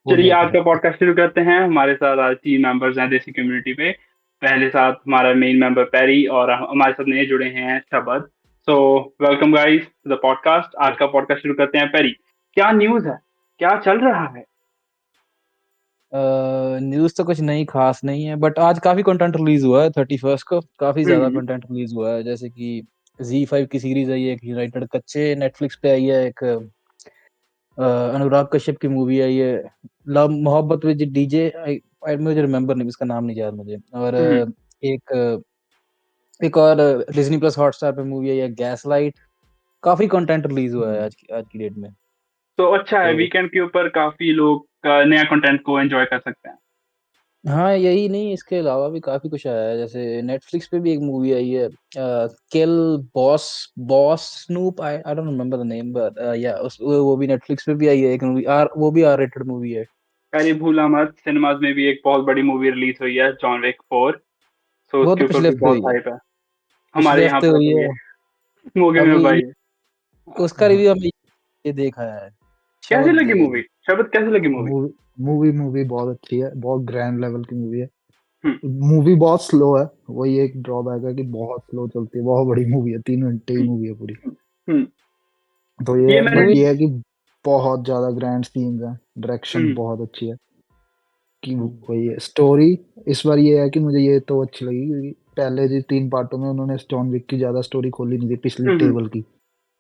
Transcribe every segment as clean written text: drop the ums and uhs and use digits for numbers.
हो चलिए गया आज था। का पॉडकास्ट शुरू करते हैं। हमारे साथ आज 3 मेंबर्स हैं देसी कम्युनिटी पे। पहले साथ हमारा मेन मेंबर पेरी और हमारे साथ नए जुड़े हैं शबद। So welcome guys to the podcast. आज का पॉडकास्ट शुरू करते हैं। पेरी, क्या न्यूज़ है, क्या चल रहा है? न्यूज तो कुछ नहीं खास नहीं है, बट आज काफी कंटेंट रिलीज हुआ है 31st को। काफी ज्यादा हम्म। कंटेंट रिलीज हुआ है, जैसे कि Z5 की सीरीज आई है, एक यूनाइटेड कच्चे नेटफ्लिक्स पे आई है, एक अनुराग कश्यप की मूवी आई है, लव मोहब्बत विद डीजे। आई मुझे रिमेम्बर नहीं, इसका नाम नहीं याद मुझे। और हम्म। एक और डिज्नी प्लस हॉटस्टार पे मूवी आई है, गैस लाइट। काफी कंटेंट रिलीज हुआ है हम्म। आज की डेट में। तो अच्छा है, तो वीकेंड के ऊपर काफी लोग नया कंटेंट को एंजॉय कर सकते हैं। हाँ, यही नहीं, इसके अलावा भी काफी कुछ आया है। जैसे नेटफ्लिक्स पे भी एक मूवी आई है, kill boss boss snoop. I don't remember the name, but या उस वो भी नेटफ्लिक्स पे भी आई है एक मूवी। वो भी आर रेटेड मूवी है। पेरी भूला मत, सिनेमाज में भी एक बहुत बड़ी मूवी रिलीज हुई है, जॉन विक 4। सो वो उसके तो ऊपर पिछले भी हफ्ते बहुत हुई है। हाइप है। पिछले हमारे यहाँ हफ्ते पर हुई हुई है। है, मूवी में अभी भाई। उसका रिव्यू हमने ये देखा है। कैसी शब्द लगी मूवी? शब्द, कैसी लगी मूवी? मूवी मूवी मूवी बहुत अच्छी है, बहुत ग्रैंड लेवल की मूवी है। हम्म। मूवी बहुत स्लो है, वही एक ड्रॉबैक है कि बहुत स्लो चलती है। बहुत बड़ी मूवी है, 3 घंटे की हम्म। मूवी है पूरी। हम्म। तो ये ये है, मैंने। But movie. ये है कि बहुत ज्यादा ग्रैंड सीन्स हैं, डायरेक्शन हम्म। बहुत अच्छी है। कि वही है स्टोरी। इस बार ये है कि मुझे ये तो अच्छी लगी क्योंकि पहले जी 3 पार्टों में उन्होंने जॉन विक की ज्यादा स्टोरी खोली नहीं थी, पिछली हम्म। टेबल की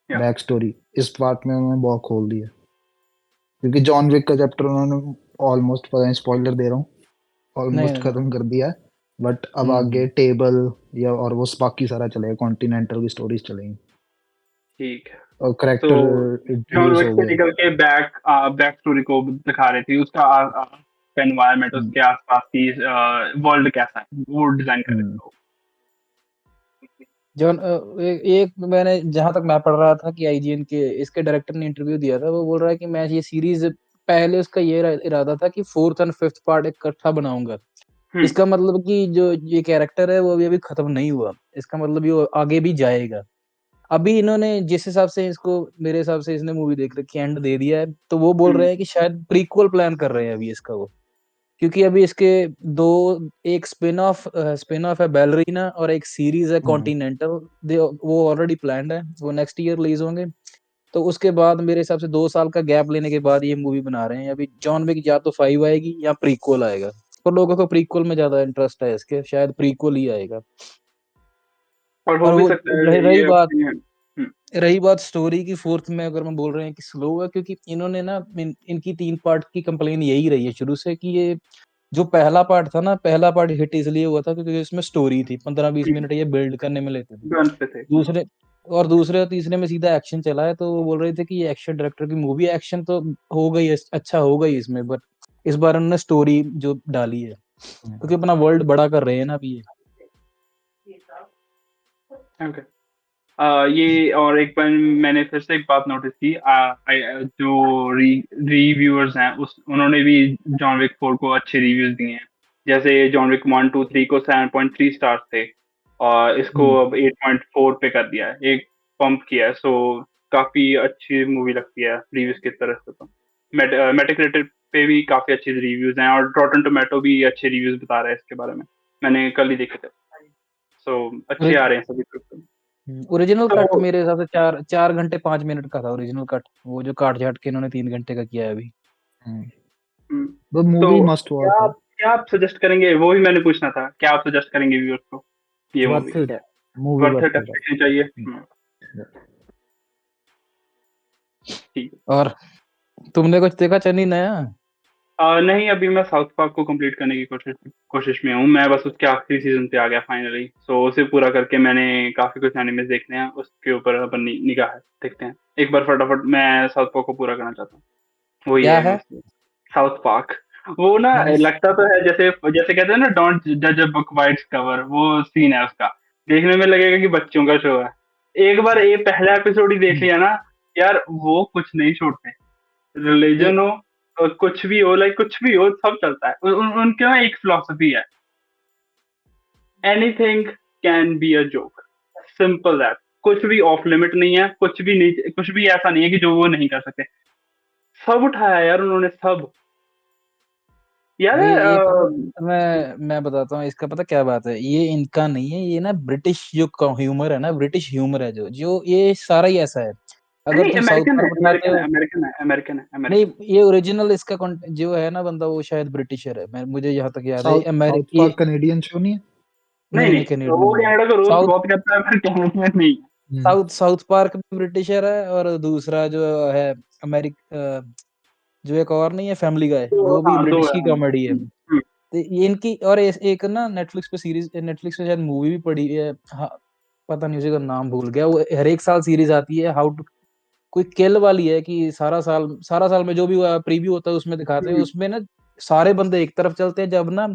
या। Back story. इस पार्ट में उन्होंने बहुत खोल दी है, क्योंकि जॉन विक का चैप्टर उन्होंने ऑलमोस्ट, पता नहीं स्पॉइलर दे रहा हूँ, नहीं ऑलमोस्ट नहीं नहीं। खत्म कर दिया है। बट अब हम्म। आगे टेबल या और वो बाकी सारा चलेगा, कॉन्टिनेंटल की स्टोरीज चलेंगी ठीक है। और तो करेक्टर जॉन इंट्रोड्यूस विक हो से गए। निकल के बैक स्टोरी को दिखा रही थी, उसका एनवायरनमेंट, हम्म, उसके आसपास की वर्ल्ड कैसा है वो डिजाइन कर रहे हम्म, थे वो। जॉन एक मैंने जहां तक मैं पढ़ रहा था कि आईजीएन के इसके डायरेक्टर ने इंटरव्यू दिया था, वो बोल रहा है कि मैं ये सीरीज, पहले उसका ये इरादा था कि फोर्थ एंड फिफ्थ पार्ट इकट्ठा बनाऊंगा। हम्म। इसका मतलब कि जो ये कैरेक्टर है वो अभी अभी खत्म नहीं हुआ। इसका मतलब ये आगे भी जाएगा। अभी इन्होंने जिस हिसाब से इसको, मेरे हिसाब से इसने मूवी देख रखी, एंड दे दिया है, तो वो बोल हम्म। रहे हैं कि शायद प्रीक्वल प्लान कर रहे हैं अभी इसका वो। क्योंकि अभी इसके दो, एक स्पिन ऑफ है बैलरीना, और एक सीरीज है हम्म, कॉन्टिनेंटल। वो ऑलरेडी प्लान्ड है, वो नेक्स्ट ईयर रिलीज होंगे। तो उसके बाद मेरे हिसाब से 2 साल का गैप लेने के बाद ये मूवी बना रहे हैं। अभी जॉन विक या तो 5 आएगी या प्रीक्वल आएगा। पर लोगों को प्रीक्वल में ज्यादा इंटरेस्ट है, इसके शायद प्रीक्वल ही आएगा। और हो और भी वो सकता रही है रही ये बात ओपिनियन। हम्म। रही बात स्टोरी की, फोर्थ में अगर हम बोल रहे हैं कि स्लो है, क्योंकि इन्होंने ना इनकी 3 पार्ट की कंप्लेन यही रही है शुरू से कि ये जो पहला पार्ट था ना, पहला पार्ट हिट इसलिए हुआ था क्योंकि इसमें स्टोरी थी, 15-20 मिनट ये बिल्ड करने में लेते थे। गन पे थे। दूसरे और तीसरे में सीधा एक्शन चला है, तो वो बोल रहे थे कि ये एक्शन डायरेक्टर की मूवी है, एक्शन तो हो गई है, अच्छा हो गई इसमें, बट इस बार उन्होंने स्टोरी जो डाली है, क्योंकि अपना वर्ल्ड बड़ा कर रहे हैं ना अभी ये। ओके। ये और एक बार मैंने फिर से एक बात नोटिस की, जो रिव्यूअर्स हैं उस उन्होंने भी जॉन विक 4 को अच्छे रिव्यूज दिए हैं। जैसे जॉन विक 1 2 3 को 7.3 स्टार्स थे, और इसको हम्म। अब 8.4 पे कर दिया है, एक पंप किया है। सो काफी अच्छी मूवी लगती है रिव्यूज की तरफ से। तो मेटाक्रिटिक पे भी काफी अच्छे रिव्यूज हैं, और रॉटन टोमेटो भी अच्छे रिव्यूज बता रहा है इसके बारे में। मैंने कल ही देखे थे। सो अच्छे आ रहे हैं सभी तो। ओरिजिनल कट तो मेरे हिसाब से 4 4 घंटे 5 मिनट का था ओरिजिनल कट। वो जो काट छाट के इन्होंने 3 घंटे का किया है अभी। हम्म। हम्म, वो तो मूवी मस्ट वॉच है। क्या आप सजेस्ट करेंगे, वो भी मैंने पूछना था, क्या आप सजेस्ट करेंगे व्यूअर्स को ये मूवी? वर्थ इट है, movie worth it worth it देखनी चाहिए। है। ठीक है। और तुमने कुछ देखा चन्नी नया? नहीं, अभी मैं साउथ पार्क को कंप्लीट करने की कोशिश में हूँ। मैं बस उसके आखिरी सीजन पे आ गया फाइनली। सो उसे पूरा करके मैंने काफी कुछ एनिमेस देखने हैं, उसके ऊपर अपन निगाह देखते हैं एक बार फटाफट। मैं साउथ पार्क को पूरा करना चाहता हूँ, वही क्या है है? मसला। साउथ पार्क, वो ना मैंने लगता तो है जैसे जैसे कहते हैं ना, डोंट जज a book by its cover, वो सीन है उसका। देखने में लगेगा कि बच्चों का शो है। एक बार ये पहला एपिसोड ही देख लिया ना, यार वो कुछ नहीं छोड़ते। ए, रिलीजन हो और कुछ भी हो, लाइक कुछ भी हो, सब चलता है। उनके ना एक फिलोसफी है, anything can be a joke, simple that. कुछ भी ऑफ लिमिट नहीं है, कुछ भी नहीं, कुछ भी ऐसा नहीं है कि जो वो नहीं कर सकते। सब उठाया यार उन्होंने, सब। यार भाई ये पता मैं बताता हूँ इसका, पता क्या बात है, ये इनका नहीं है, ये ना ब्रिटिश जो ह्यूमर है ना, ब्रिटिश ह्यूमर है जो जो ये सारा ही ऐसा है। अगर नहीं, तुम साउथ अमेरिकन है, पार्क उठाते अमेरिकन है, हो, अमेरिकन है, अमेरिकन है, नहीं अमेरिकन। ये ओरिजिनल इसका जो है ना बंदा, वो शायद ब्रिटिशर है, मुझे यहाँ तक याद है साउथ साउथ अमेरिकी। पार्क कनेडियन शो नहीं है? नहीं नहीं नहीं, नहीं, वो कैनेडियन नहीं। कनाडा को रोस्ट साउथ बहुत करता है, पर कनाडा में नहीं। हम्म। साउथ साउथ पार्क भी ब्रिटिशर है, और दूसरा जो है अमेरिका, जो एक और नहीं है, फैमिली गाय, तो वो भी हाँ, दो ब्रिटिश है। की कॉमेडी है। हम्म। तो ये इनकी, और एक ना नेटफ्लिक्स पे सीरीज, नेटफ्लिक्स पे शायद मूवी भी पड़ी है, हाँ, पता नहीं उसी का नाम भूल गया, वो हर एक साल सीरीज आती है, हाउ टू, कोई किल वाली है कि सारा साल में जो भी प्रीव्यू होता है उसमें दिखाते हैं, हम्म। उसमें ना सारे बंदे एक तरफ चलते हैं, जब ना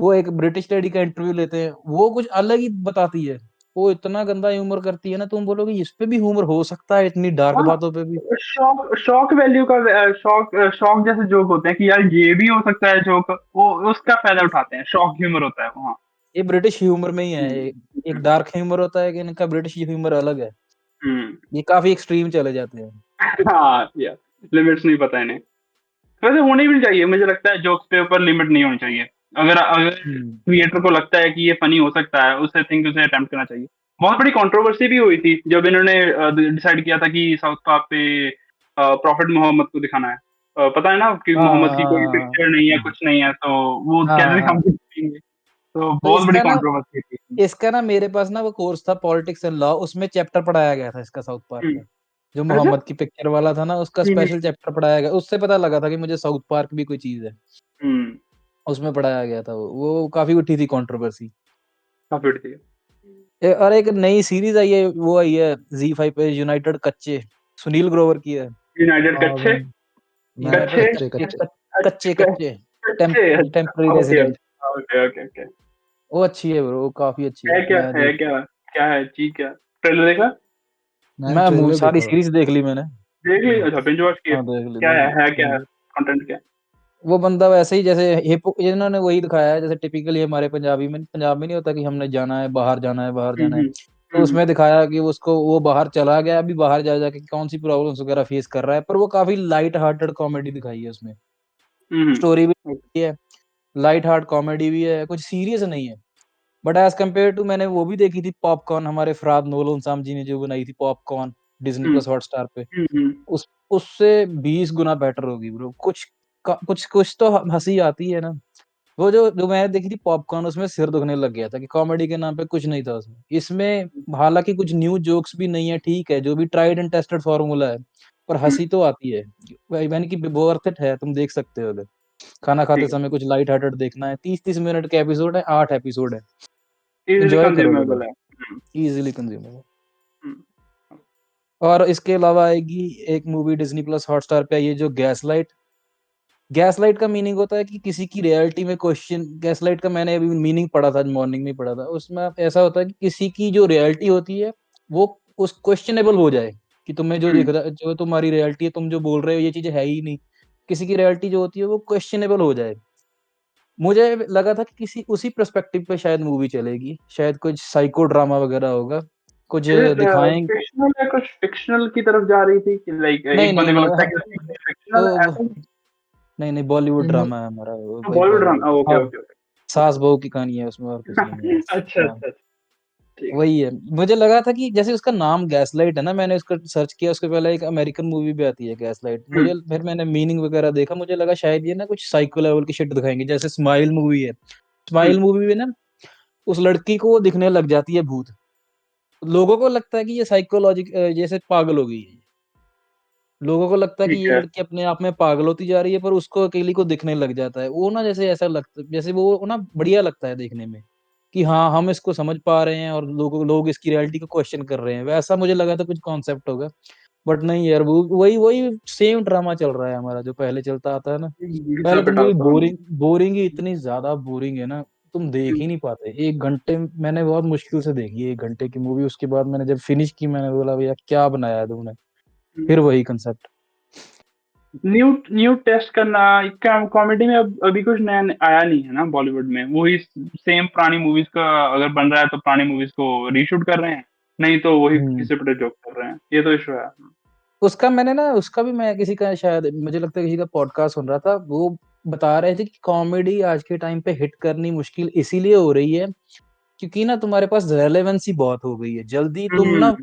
वो एक ब्रिटिश लेडी का इंटरव्यू लेते हैं, वो कुछ अलग ही बताती है, वो इतना गंदा ह्यूमर करती है ना, तुम बोलोगे इस पे भी ह्यूमर हो सकता है, इतनी डार्क हाँ, बातों पे भी। शॉक शॉक वैल्यू का, शॉक शॉक जैसे जोक होते हैं कि यार ये भी हो सकता है जोक, वो उसका फायदा उठाते हैं, शॉक ह्यूमर होता है वो। हाँ। ये ब्रिटिश ह्यूमर में ही है, हम्म। एक डार्क ह्यूमर होता है कि इनका ब्रिटिश ह्यूमर अलग है, हम्म। ये काफी एक्सट्रीम चले जाते हैं। हाँ यार, लिमिट्स नहीं पता इन्हें। वैसे होनी भी चाहिए, मुझे लगता है जोक्स पे ऊपर लिमिट नहीं होनी चाहिए। अगर अगर हम्म क्रिएटर को लगता है कि ये फनी हो सकता है, उसे थिंक उसे अटेम्प्ट करना चाहिए। बहुत बड़ी कंट्रोवर्सी भी हुई थी जब इन्होंने डिसाइड किया था कि साउथ पार्क पे प्रॉफिट मोहम्मद को दिखाना है। पता है ना कि हाँ मोहम्मद की कोई हाँ पिक्चर नहीं है, कुछ नहीं है, तो वो हाँ कैसे हाँ। हम दिखाएंगे? तो तो बहुत बड़ी कंट्रोवर्सी थी। इसका ना मेरे पास ना वो कोर्स था, पॉलिटिक्स एंड लॉ, उसमें चैप्टर पढ़ाया गया था इसका साउथ पार्क हम्म। का, जो अच्छा। मोहम्मद की पिक्चर वाला था ना, उसका हम्म। स्पेशल चैप्टर पढ़ाया गया, उससे पता लगा था कि मुझे साउथ पार्क भी कोई चीज है, हम्म। उसमें पढ़ाया गया था, वो काफी उठी थी कंट्रोवर्सी। काफी थी। और एक नई सीरीज आई है, वो आई है Z5 पे, यूनाइटेड कच्चे, सुनील ग्रोवर की है। यूनाइटेड हाँ कच्चे। भाई, मैं कच्चे। यूनाइटेड कच्चे कच्चे। कच्चे अच्छा। कच्चे कच्चे। टेम्पररी अच्छा, okay resident, okay okay okay. वो अच्छी है ब्रो, वो काफी अच्छी है है, क्या, मैं है देख, क्या? क्या है जी, क्या ट्रेलर देखा? मैंने मैं मूवी ट्रेलर सारी देखा था। सीरीज देख ली मैंने। देख ली? अच्छा, बिंज वॉच किया? हाँ देख ली क्या देख है क्या है? ली। कंटेंट क्या है? वो बंदा वैसे ही जैसे हिप, इन्होंने वही दिखाया है जैसे टिपिकली हमारे पंजाब में नहीं होता कि हमने जाना है, बाहर जाना है, बाहर जाना है। हम्म। तो हम्म। उसमें दिखाया कि उसको, वो बाहर चला गया, अभी बाहर जा जाके कौन सी प्रॉब्लम्स वगैरह फेस कर रहा है, पर वो काफी लाइट हार्टेड कॉमेडी दिखाई है उसमें, स्टोरी भी ओके। है, लाइट हार्ट कॉमेडी भी है, कुछ सीरियस नहीं है। बट एज कम्पेयर टू, मैंने वो भी देखी थी पॉपकॉर्न, हमारे फराद नोलन साम जी ने जो बनाई थी पॉपकॉर्न, डिज्नी हम्म। प्लस हॉटस्टार पे, हम्म। उस उससे 20 गुना बेटर होगी ब्रो, कुछ कुछ तो हंसी आती है ना। वो जो जो मैंने देखी थी पॉपकॉर्न, उसमें सिर दुखने लग गया था कि कॉमेडी के नाम पे कुछ नहीं था उसमें, इसमें हालांकि कुछ न्यू जोक्स भी नहीं है, ठीक है, जो भी ट्राइड एंड टेस्टेड फार्मूला है, पर हम्म। हंसी तो आती है, यानी कि वर्थ इट है, तुम देख सकते हो अगर खाना खाते ठीक है। समय कुछ लाइट हार्टेड देखना है, 30-30 मिनट के एपिसोड है, 8 एपिसोड है, इजीली एंजॉय करोगे कंज्यूमेबल तुम, है। Easily consumable. हम्म। और इसके अलावा आएगी एक मूवी डिज्नी प्लस हॉटस्टार पे, ये जो गैसलाइट, गैसलाइट का मीनिंग होता है कि किसी की रियलिटी में क्वेश्चन, गैसलाइट का मैंने अभी मीनिंग पढ़ा था, मॉर्निंग में पढ़ा था, उसमें ऐसा होता है कि किसी की जो रियलिटी होती है वो उस क्वेश्चनेबल हो जाए, कि तुम्हें जो दिख हम्म। रहा है, जो तुम्हारी रियलिटी है, तुम जो बोल रहे हो ये चीज है ही नहीं, किसी की रियलिटी जो होती है वो क्वेश्चनेबल हो जाए। मुझे लगा था कि किसी उसी पर्सपेक्टिव पे शायद मूवी चलेगी, शायद कुछ साइको ड्रामा वगैरह होगा, कुछ दिखाएंगे। फिक्शनल है, कुछ फिक्शनल की तरफ जा रही थी कि लाइक नहीं एक नहीं बंदे को नहीं लगता है कि फिक्शनल वो ऐसा? नहीं नहीं, बॉलीवुड इन ड्रामा है हमारा, वो कोई बॉलीवुड बॉलीवुड, ड्रामा, ओके हाँ, ओके ओके। सास बहू की कहानी है उसमें, और कुछ नहीं है। अच्छा हाँ, अच्छा अच्छा। ठीक है। वही है, मुझे लगा था कि जैसे उसका नाम गैसलाइट है ना, मैंने उसका सर्च किया, उसके पहले एक अमेरिकन मूवी भी आती है गैसलाइट, हम्म। मुझे फिर मैंने मीनिंग वगैरह देखा, मुझे लगा शायद ये ना कुछ साइको लेवल की शिट दिखाएंगे, जैसे स्माइल मूवी है, हम्म। स्माइल मूवी में ना उस लड़की को वो दिखने लग जाती है भूत, लोगों को लगता है कि ये साइकोलॉजिक, जैसे पागल हो गई है, लोगों को लगता है कि ठीक ये है। लड़की अपने आप में पागल होती जा रही है, पर उसको अकेली को दिखने लग जाता है, वो ना जैसे ऐसा लगता, जैसे वो ना बढ़िया लगता है देखने में, कि हाँ हम इसको समझ पा रहे हैं, और लोग इसकी रियलिटी को क्वेश्चन कर रहे हैं, वैसा मुझे लगा था कुछ कॉन्सेप्ट होगा। बट नहीं यार, वो वही वही सेम ड्रामा चल रहा है हमारा, जो पहले चलता आता है ना। घिसा पहले तो मूवी पिटाता। बोरिंग बोरिंग ही, इतनी ज्यादा बोरिंग है ना, तुम देख ही नहीं पाते, 1 घंटे मैंने बहुत मुश्किल से देखी, 1 घंटे की मूवी, उसके बाद मैंने जब फिनिश की, मैंने बोला भैया क्या बनाया है तुमने, फिर वही कंसेप्ट। न्यू न्यू टेस्ट करना। कॉमेडी में अब अभी कुछ नया आया नहीं है ना बॉलीवुड में, वही सेम पुरानी मूवीज का अगर बन रहा है तो पुरानी मूवीज को रीशूट कर रहे हैं, नहीं तो वही हम्म घिसे पिटे जोक कर रहे हैं, ये तो इशू है। उसका मैंने ना, उसका भी मैं किसी का शायद, मुझे लगता है किसी का पॉडकास्ट सुन रहा था, वो बता रहे थे कि कॉमेडी आज के टाइम पे हिट करनी मुश्किल इसीलिए हो रही है क्योंकि ना तुम्हारे पास रेलेवेंसी बहुत हो गई है। जल्दी तुम ना हम्म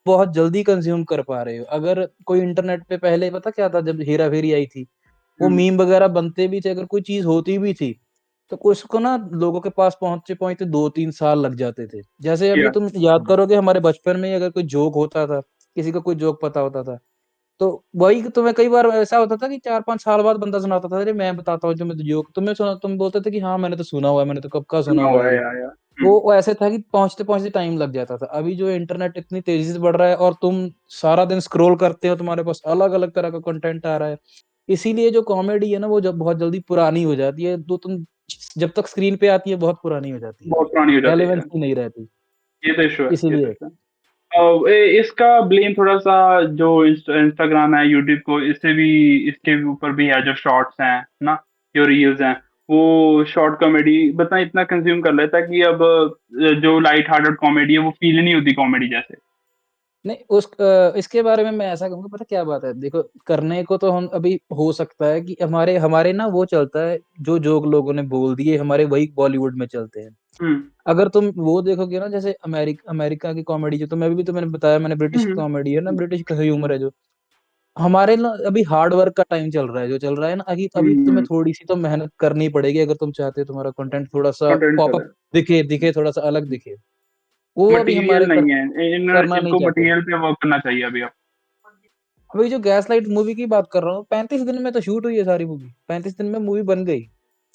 बहुत जल्दी कंज्यूम कर पा रहे हो। अगर कोई इंटरनेट पे पहले पता क्या था, जब हेरा फेरी आई थी, वो हम्म, मीम वगैरह बनते भी थे, अगर कोई चीज होती भी थी तो कुछ को ना लोगों के पास पहुंचते पहुंचते 2-3 साल लग जाते थे। जैसे अभी या तुम याद करोगे हमारे बचपन में ही अगर कोई जोक होता था, किसी को कोई जोक पता होता था, तो वही तुम्हें कई बार ऐसा होता था कि 4-5 साल बाद बंदा सुनाता था, अरे मैं बताता हूँ जो मैं जोक तुम्हें सुना, तुम बोलते थे कि हाँ मैंने तो सुना हुआ है, मैंने तो कब का सुना सुना हुआ हुआ है है ये। या वो ऐसे था कि पहुंचते पहुंचते टाइम लग जाता था। अभी जो इंटरनेट इतनी तेजी से बढ़ रहा है और तुम सारा दिन स्क्रॉल करते हो, तुम्हारे पास अलग अलग तरह का कंटेंट आ रहा है, इसीलिए जो कॉमेडी है ना वो जब बहुत जल्दी पुरानी हो जाती है, तो तुम जब तक स्क्रीन पे आती है बहुत पुरानी हो जाती है, बहुत पुरानी हो जाती है। रेलेवेंसी नहीं रहती। ये तो इशू है, ये तो इसीलिए इशू है। इसका ब्लेम थोड़ा सा जो इंस्टाग्राम है, यूट्यूब को, इससे भी, इसके ऊपर भी है, जो शॉर्ट्स हैं ना, जो रील्स हैं, वो शॉर्ट कॉमेडी बता इतना कंज्यूम कर लेता है कि अब जो लाइट हार्टेड कॉमेडी है वो फील नहीं होती कॉमेडी जैसे। नहीं इसके बारे में मैं ऐसा कहूँगा, पता क्या बात है, देखो करने को तो हम अभी हो सकता है कि हमारे हमारे ना वो चलता है, जो जोक लोगों ने बोल दिए हमारे वही बॉलीवुड में चलते हैं। हम्म अगर तुम वो देखोगे ना, जैसे अमेरिका की कॉमेडी, जो तुम्हें अभी भी तो मैंने बताया, मैंने ब्रिटिश की हम्म कॉमेडी है ना, ब्रिटिश का हम्म ह्यूमर है जो हमारे ना, अभी हार्ड वर्क का टाइम चल रहा है, जो चल रहा है ना, अभी अभी तुम्हें हम्म, थोड़ी सी तो मेहनत करनी पड़ेगी अगर तुम चाहते हो तुम्हारा कंटेंट थोड़ा सा कंटेंट पॉपअप चले। दिखे दिखे थोड़ा सा अलग दिखे। वो अभी मटेरियल हमारे नहीं है, करना नहीं इनको चाहते। मटेरियल पे वर्क करना चाहिए अभी अब। अभी जो गैस लाइट मूवी की बात कर रहा हूँ, 35 दिन में तो शूट हुई है सारी मूवी, 35 दिन में मूवी बन गई।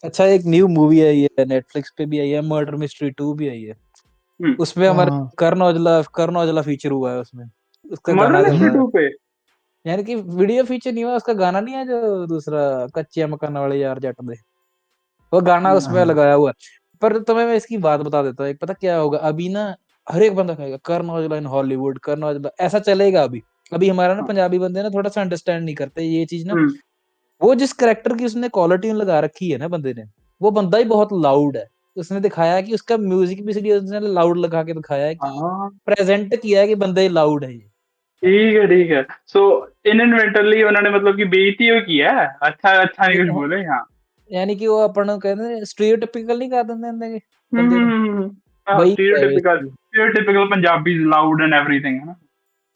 अच्छा, एक न्यू मूवी आई है नेटफ्लिक्स पे भी आई है, मर्डर मिस्ट्री 2 भी आई है। हम्म उसमें हमारे हाँ कर्ण औजला फीचर हुआ है उसमें, उसका मर्डर गाना चल मिस्ट्री रहा है। 2 पे। यानी कि वीडियो फीचर नहीं हुआ, उसका गाना नहीं है, जो दूसरा कच्चे मकान वाले यार जट दे, वो गाना हम्म उसमें हाँ लगाया हुआ है। पर तुम्हें मैं इसकी बात बता देता हूँ, एक पता क्या होगा अभी ना, हर एक बंदा कहेगा कर्ण औजला इन हॉलीवुड, कर्ण औजला, ऐसा चलेगा अभी। अभी हमारा ना हाँ, पंजाबी बंदे ना थोड़ा सा अंडरस्टैंड नहीं करते ये चीज ना। हम्म वो जिस करेक्टर की उसने क्वालिटी लगा रखी है ना बंदे ने, वो बंदा ही बहुत लाउड है। उसने दिखाया है कि उसका म्यूजिक भी इसलिए उसने लाउड लगा के दिखाया है कि हाँ, प्रेजेंट किया है कि बंदे लाउड है ये। ठीक है ठीक है। सो इनवेंटरली उन्होंने मतलब कि बेइज्जती ही की है, अच्छा अच्छा नहीं कुछ ये- बोले। हाँ। यानी कि वो अपन कहते हैं स्टीरियोटाइपिकल नहीं कर देते बंदे नु, वही है stereotypical, basically। Stereotypical Punjabi loud and everything है ना।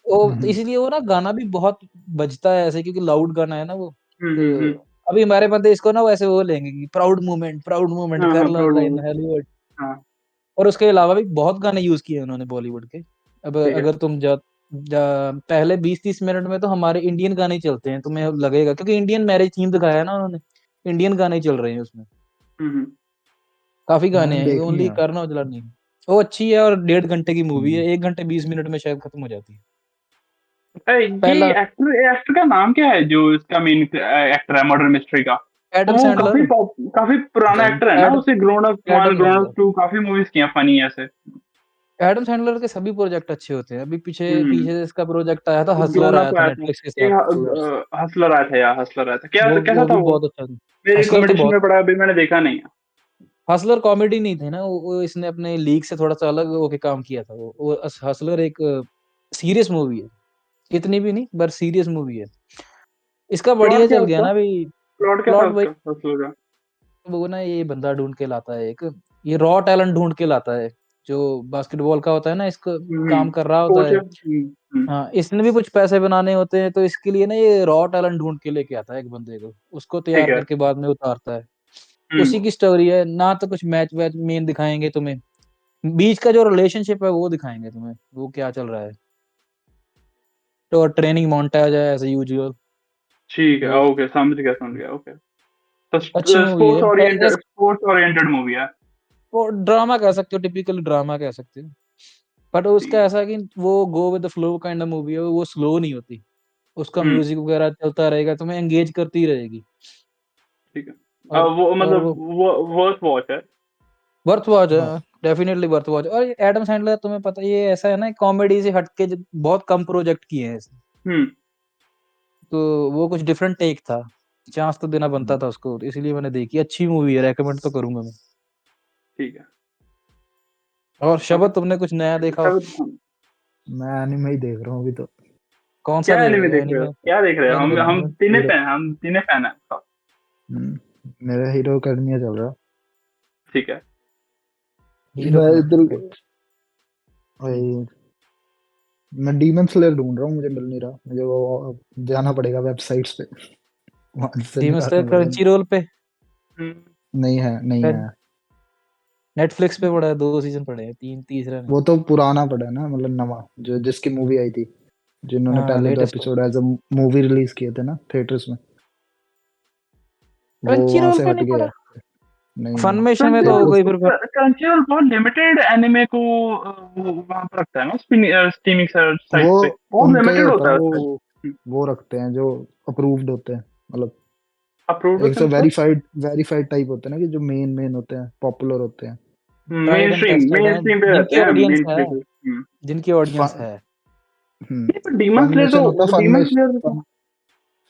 वो हम्म, इसलिए वो ना गाना भी बहुत बजता है ऐसे, क्योंकि लाउड गाना है ना वो। तो हम्म। अभी हमारे बंदे इसको ना वैसे वो लेंगे कि प्राउड मूवमेंट हाँ कर हाँ, लो प्राउड लाइन मोमेंट। हॉलीवुड। हाँ, और उसके अलावा भी बहुत गाने यूज किए हैं उन्होंने बॉलीवुड के। अब ठीक है। अगर तुम पहले 20-30 मिनट में तो हमारे इंडियन गाने ही चलते हैं, तुम्हें लगेगा क्योंकि इंडियन मैरिज थीम दिखाया है ना उन्होंने, इंडियन गाने ही चल रहे हैं उसमें। हम्म काफी गाने मैंने हैं, देखनी ओनली है। करण औजला नहीं। वो अच्छी है और 1.5 घंटे की मूवी हम्म, है, 1 घंटे 20 मिनट में शायद खत्म हो जाती है। ये पहला एक्टर एक्टर का नाम क्या है जो इसका मेन एक्टर है मर्डर मिस्ट्री का? एडम वो काफी सैंडलर। काफी पुराना एक्टर है ना, एड उसे grown up one, Adam grown Sandler up two काफी मूवीज किए फनी ऐसे। एडम सैंडलर के सभी प्रोजेक्ट अच्छे होते हैं। अभी पीछे हम्म पीछे इसका प्रोजेक्ट आया था, हसलर ग्रोन आया अप था आया था, नेटफ्लिक्स के एक साथ। हसलर आया था यार, हसलर आया था, क्या कैसा वो था भी वो? बहुत अच्छा था। मेरी हसलर तो रिकमेंडेशन बहुत, में पड़ा है, अभी मैंने देखा नहीं है। हसलर कॉमेडी नहीं थे ना, वो इसने अपने लीग से थोड़ा सा अलग होके काम किया था। वो हसलर एक सीरियस मूवी है, इतनी भी नहीं पर सीरियस मूवी है। इसका प्लॉट बढ़िया क्या चल है गया उसका? ना अभी। प्लॉट क्या था प्लॉट वही, उसका हसलर का? वो ना ये बंदा ढूंढ के लाता है एक, ये रॉ टैलेंट ढूंढ के लाता है, जो बास्केटबॉल का होता है ना, इसको काम कर रहा होता कोच है। है। हाँ, इसने भी कुछ पैसे बनाने होते हैं, तो इसके लिए ना ये रॉ टैलेंट ढूंढ के लेके आता है एक बंदे को, उसको ठीक तैयार है। करके बाद में उतारता है। हम्म उसी की स्टोरी है ना, तो कुछ मैच वैच मेन दिखाएंगे तुम्हें, बीच का जो रिलेशनशिप है वो दिखाएंगे तुम्हें, वो क्या चल रहा है। तो ट्रेनिंग मोन्टाज है एज यूजुअल। ठीक है, वो ओके, समझ गया, ओके। तो अच्छी मूवी है, स्पोर्ट्स ओरिएंटेड मूवी है। वो ड्रामा कह सकते हो, टिपिकल ड्रामा कह सकते हो। बट उसका ठीक है। ऐसा है कि वो go with the flow kind of movie है, वो स्लो नहीं होती। उसका हम्म म्यूजिक वगैरह चलता रहेगा, तुम्हें एंगेज करती रहेगी। ठीक है। और वो और मतलब वो वो वर्थ वॉच है। वर्थ वॉच है, हाँ डेफिनेटली वर्थ वॉच। और एडम सैंडलर तुम्हें पता, ये ऐसा है ना, कॉमेडी से हटके बहुत कम प्रोजेक्ट किए हैं इसने। हम्म तो वो कुछ डिफरेंट टेक था, चांस तो देना बनता था उसको, तो इसलिए मैंने देखी। अच्छी मूवी है, रेकमेंड तो करूंगा मैं। ठीक है। और ओके। शबद, तुमने कुछ नया देखा हो? अच्छा, मैं एनिमे ही देख रहा हूँ अभी तो। कौन सा क्या देख रहे एनिमे हो देख रहे हो, एनीमे? क्या देख रहे हो? एनीमे हम मैं तीनों पूरा फैन, हम तीनों फैन हैं। मेरा हीरो अकेडमिया चल रहा। ठीक है। हीरो मैं इधर क्रिकेट वही मैं डीमन स्लेयर ढूंढ रहा हूँ, मुझे मिल नहीं रहा। मुझे वो जाना पड़ेगा वेबसाइट्स पे, वहां से डीमन स्लेयर निकालना पड़ेगा। क्रंची रोल पे नहीं है, नहीं है। नेटफ्लिक्स पे पड़ा है, 2 सीजन पड़े हैं, 3 तीसरा नहीं। वो तो पुराना पड़ा है ना, मतलब नवा जो जिसकी मूवी आई थी, जिन्होंने हाँ पहले 2 लेटेस्ट है। Episode as a movie release किए थे ना थिएटर्स में, वो क्रंची वहां रोल से पे हट नहीं गया पड़ा। है। नहीं नहीं, फनमेशन में तो हो थिएटर्स गई फिर। क्रंचीरोल बहुत लिमिटेड एनिमे को वो वहां पर रखता है ना, स्ट्रीमिंग वो साइट पे बहुत उनका ही लिमिटेड होता होता है, है वो उसमें। वो रखते हैं जो अप्रूव्ड होते हैं, मतलब अप्रूव्ड एक का तो मतलब वेरीफाइड टाइप होते हैं ना, कि जो मेन होते हैं, पॉपुलर होते हैं। ट्राइड एंड टेस्टेड मेन है, स्ट्रीम पे रहते जिनकी हैं, ऑडियंस मेन है, स्ट्रीम पे। जिनकी ऑडियंस है। नहीं पर डीमन स्लेयर फनमेशन होता है, तो डीमन स्लेयर तो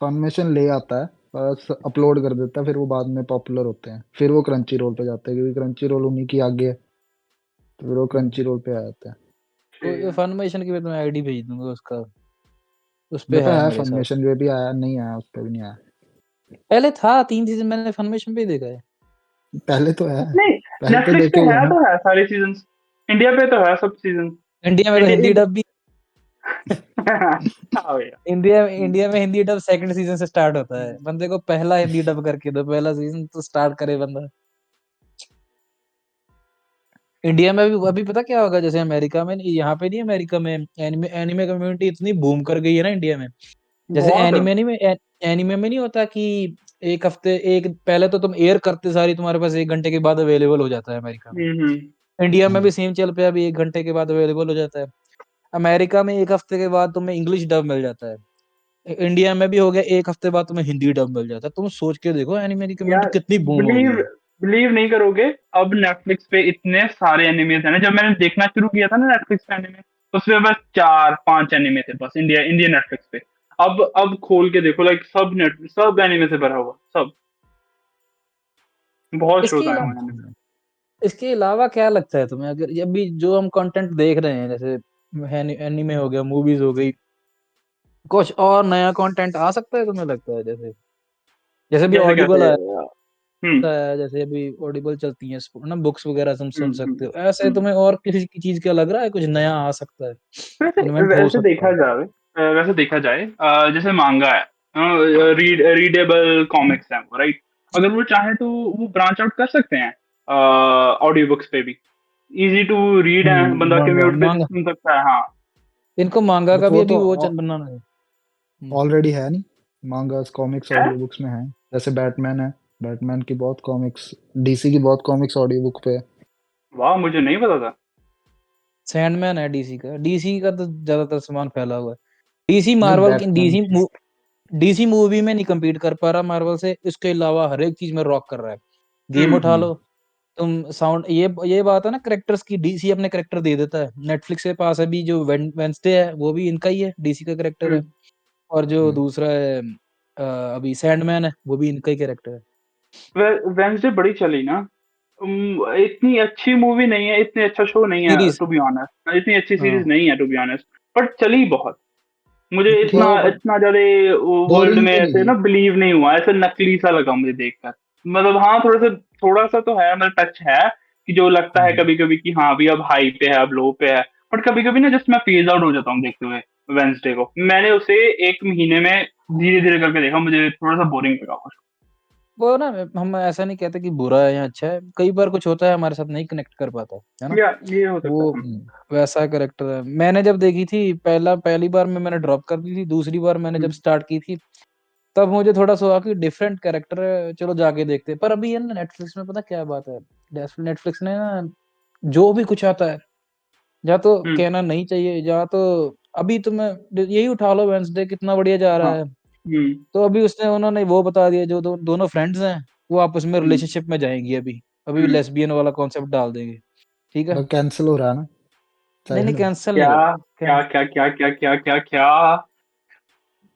फनमेशन ले आता है, बस अपलोड कर देता है, फिर वो बाद में पॉपुलर होते हैं, फिर वो क्रंची रोल पे जाते हैं, क्योंकि क्रंची रोल उन्हीं की आगे है, तो फिर वो क्रंची रोल पे आ जाते हैं। कोई फनमेशन की भी तुम्हें आईडी भेज दूंगा उसका, उस पे मेरे पे है है मेरे साथ। फनमेशन, जो भी आया नहीं आया, उस पे भी नहीं आया। पहले था 3 सीजन, मैंने फनमेशन पे ही देखा है। पहले तो है, नहीं, पहले तो नेटफ्लिक्स पे देखे हुए है ना। तो है सारे सीजन। इंडिया पे तो है सब सीजन। इंडिया में तो इंडिया हिंदी डब भी। हाँ भैया। इंडिया में हिंदी डब सेकंड सीजन से स्टार्ट होता है। बंदे को पहला हिंदी डब करके दो, पहला सीजन तो स्टार्ट करे बंदा। इंडिया में भी अभी पता क्या होगा, जैसे अमेरिका में नहीं, यहाँ पे नहीं, अमेरिका में एनिमे एनिमे कम्युनिटी इतनी बूम कर गई है ना इंडिया में। जैसे बहुत। एनिमे में नहीं होता कि एक हफ्ते, एक पहले तो तुम एयर करते सारी तुम्हारे पास 1 घंटे के बाद अवेलेबल हो जाता है अमेरिका में। हम्म। इंडिया में भी सेम चल पे, अभी 1 घंटे के बाद अवेलेबल हो जाता है। अमेरिका में 1 हफ्ते के बाद तुम्हें इंग्लिश डब मिल जाता है। इंडिया में भी हो गया, 1 हफ्ते बाद तुम्हें हिंदी डब मिल जाता है। तुम सोच के देखो एनिमे की कम्युनिटी यार कितनी बूम हो गई बिलीव है। बिलीव नहीं करोगे, अब नेटफ्लिक्स पे इतने सारे एनिमेज हैं ना। जब मैंने देखना शुरू किया था ना नेटफ्लिक्स पे एनिमे, तो उसमें बस 4-5 एनिमे थे बस, इंडियन नेटफ्लिक्स पे। अब खोल के देखो, लाइक सब एनिमे से भरा हुआ सब। बहुत इसके शोज आए अलावा हुए हैं anime इसके अलावा क्या लगता है तुम्हें, अगर ये भी जो हम कंटेंट देख रहे हैं, जैसे एनिमे हो गया, मूवीज हो गई, कुछ और नया कंटेंट आ सकता है तुम्हें लगता है? जैसे जैसे भी जैसे ऑडिबल कैसे। आया हम्म है, जैसे अभी ऑडिबल चलती है ना, बुक्स वगैरह तुम सुन सकते हो, ऐसे हम्म। तुम्हें और किसी की चीज का लग रहा है कुछ नया आ सकता है, वैसे इन्वेंट हो वैसे सकता देखा है? जाए वैसे देखा जाए, जैसे मांगा है, रीडेबल कॉमिक्स है वो, राइट। अगर वो चाहे तो वो ब्रांच आउट कर सकते हैं ऑडियो बुक्स पे भी। इजी टू रीड है, बंदा मांगा कम्यूट पे मांगा सुन सकता है। हाँ। इनको मांगा बट का भी वो अभी तो वो बनाना है। ऑलरेडी है नहीं, मांगास कॉमिक्स है। ऑडियो बुक्स में है। जैसे बैटमैन है, बैटमैन की बहुत कॉमिक्स, डीसी की बहुत कॉमिक्स ऑडियो बुक पे है। वाह, मुझे नहीं पता था। सैंडमैन है डीसी का तो ज्यादातर सामान फैला हुआ है। डीसी नहीं, मार्वल की बैटमैन। डीसी मूवी में नहीं compete कर पा रहा मार्वल से, इसके अलावा हर एक चीज में रॉक कर रहा है। गेम उठा हम्म। लो तुम, साउंड, ये बात है ना, करेक्टर्स की डीसी अपने करेक्टर दे देता है। नेटफ्लिक्स के पास अभी जो वेंसडे है वो भी इनका ही है, डीसी का करेक्टर है। हम्म। और जो हम्म। दूसरा है अभी सैंडमैन है, वो भी इनका ही करेक्टर है। वेंसडे बड़ी चली ना। इतनी अच्छी मूवी नहीं है, इतनी अच्छा शो नहीं है सीरीज। टू बी ऑनेस्ट, इतनी अच्छी सीरीज हाँ नहीं है टू बी ऑनेस्ट। बट चली बहुत। मुझे इतना वो इतना ज्यादा वर्ल्ड बोरिंग में तो नहीं ऐसे थी। ना बिलीव नहीं हुआ, ऐसे नकली सा लगा मुझे देखकर। मतलब हाँ, थोड़ा सा तो है, मतलब टच है, कि जो लगता है हम्म। कभी कभी कि हाँ भी अब हाई पे है, अब लो पे है। बट कभी कभी ना जस्ट मैं फेज आउट हो जाता हूँ देखते हुए। वेंसडे को मैंने उसे 1 महीने में धीरे धीरे करके देखा, मुझे थोड़ा सा बोरिंग लगा। वो ना, हम ऐसा नहीं कहते कि बुरा है या अच्छा है, कई बार कुछ होता है हमारे साथ नहीं कनेक्ट कर पाता है ना। या ये हो सकता वो है। हम्म। वैसा करेक्टर है। मैंने जब देखी थी पहली बार में मैंने ड्रॉप कर दी थी, दूसरी बार मैंने जब हम्म, स्टार्ट की थी तब मुझे थोड़ा सा हुआ कि डिफरेंट कैरेक्टर है, चलो जाके देखते हैं। पर अभी है ना नेटफ्लिक्स में, पता क्या बात है, नेटफ्लिक्स ने ना जो भी कुछ आता है, या तो हम्म, कहना नहीं चाहिए, या तो अभी तुम्हें यही उठा लो, वेंसडे कितना बढ़िया जा हाँ। रहा है। हम्म। तो अभी उन्होंने वो बता दिया, जो दोनों फ्रेंड्स हैं वो आपस में हम्म। रिलेशनशिप में जाएंगी अभी। अभी हम्म। लेस्बियन वाला कॉन्सेप्ट डाल देंगे, ठीक है। बट कैंसिल हो रहा है ना नहीं नहीं, साइड में। कैंसिल नहीं क्या हो रहा। क्या क्या क्या क्या क्या क्या क्या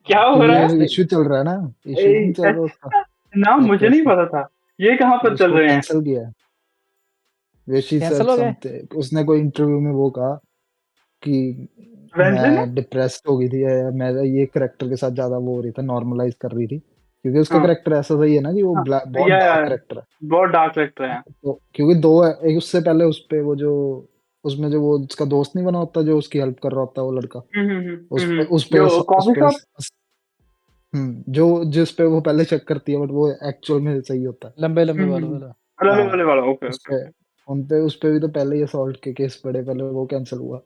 क्या हो रहा क्योंकि है? इश्यू चल रहा है ना, इश्यू नहीं चल रहा उसका अच्छा, ना मुझे नहीं एक्ट्रेस का, पता था। ये कहाँ पर चल उसको रहे हैं? कैंसिल किया है। शी सेड कैंसिल हो गया। समथिंग, उसने कोई इंटरव्यू में वो कहा कि वेंसडे ने। मैं डिप्रेस्ड हो गई थी, या मैं ये करेक्टर के साथ ज्यादा वो हो रही था, नॉर्मलाइज कर रही थी, क्योंकि उसका हाँ कैरेक्टर ऐसा सही है ना कि वो हाँ बहुत या डार्क कैरेक्टर है। बहुत डार्क लगता है। तो क्योंकि दो है, एक उससे पहले उस पे वो जो उसमें जो वो उसका दोस्त नहीं बना होता जो उसकी हेल्प कर रहा होता है वो लड़का, जो उस कॉफी पे शॉप जो जिस पे वो पहले चेक करती है बट वो एक्चुअल में सही होता है। लंबे लंबे वालों वाला। लंबे हाँ, वाले वाला, ओके उस ओके पे ओके। उस पे भी तो पहले ही असॉल्ट के केस पड़े, पहले वो कैंसिल हुआ,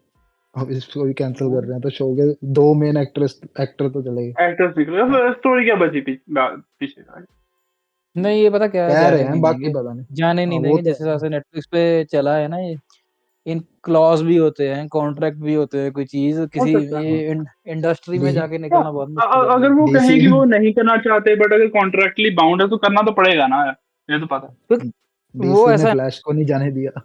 अब इसको भी कैंसिल कर रहे हैं, तो शो के दो मेन एक्टर तो चले गए। एक्टर्स निकले, स्टोरी क्या बची पीछे का? नहीं ये पता क्या है, कह रहे जाने हैं नहीं बाकी देंगे। पता नहीं। जाने हाँ नहीं वो देंगे, तो जिस हिसाब है। से नेटफ्लिक्स पे चला है ना ये, इन क्लॉज भी होते हैं, कॉन्ट्रैक्ट भी होते हैं, कोई चीज हो किसी सकता है। हाँ ये इंडस्ट्री में डी जाके या, निकलना बहुत मुश्किल है अगर भाई। वो कहें डीसी कि वो नहीं करना चाहते बट अगर कॉन्ट्रैक्टली बाउंड है तो करना तो पड़ेगा ना, ये तो पता तो वो डीसी ने ऐसा है, फ्लैश को नहीं जाने दिया है।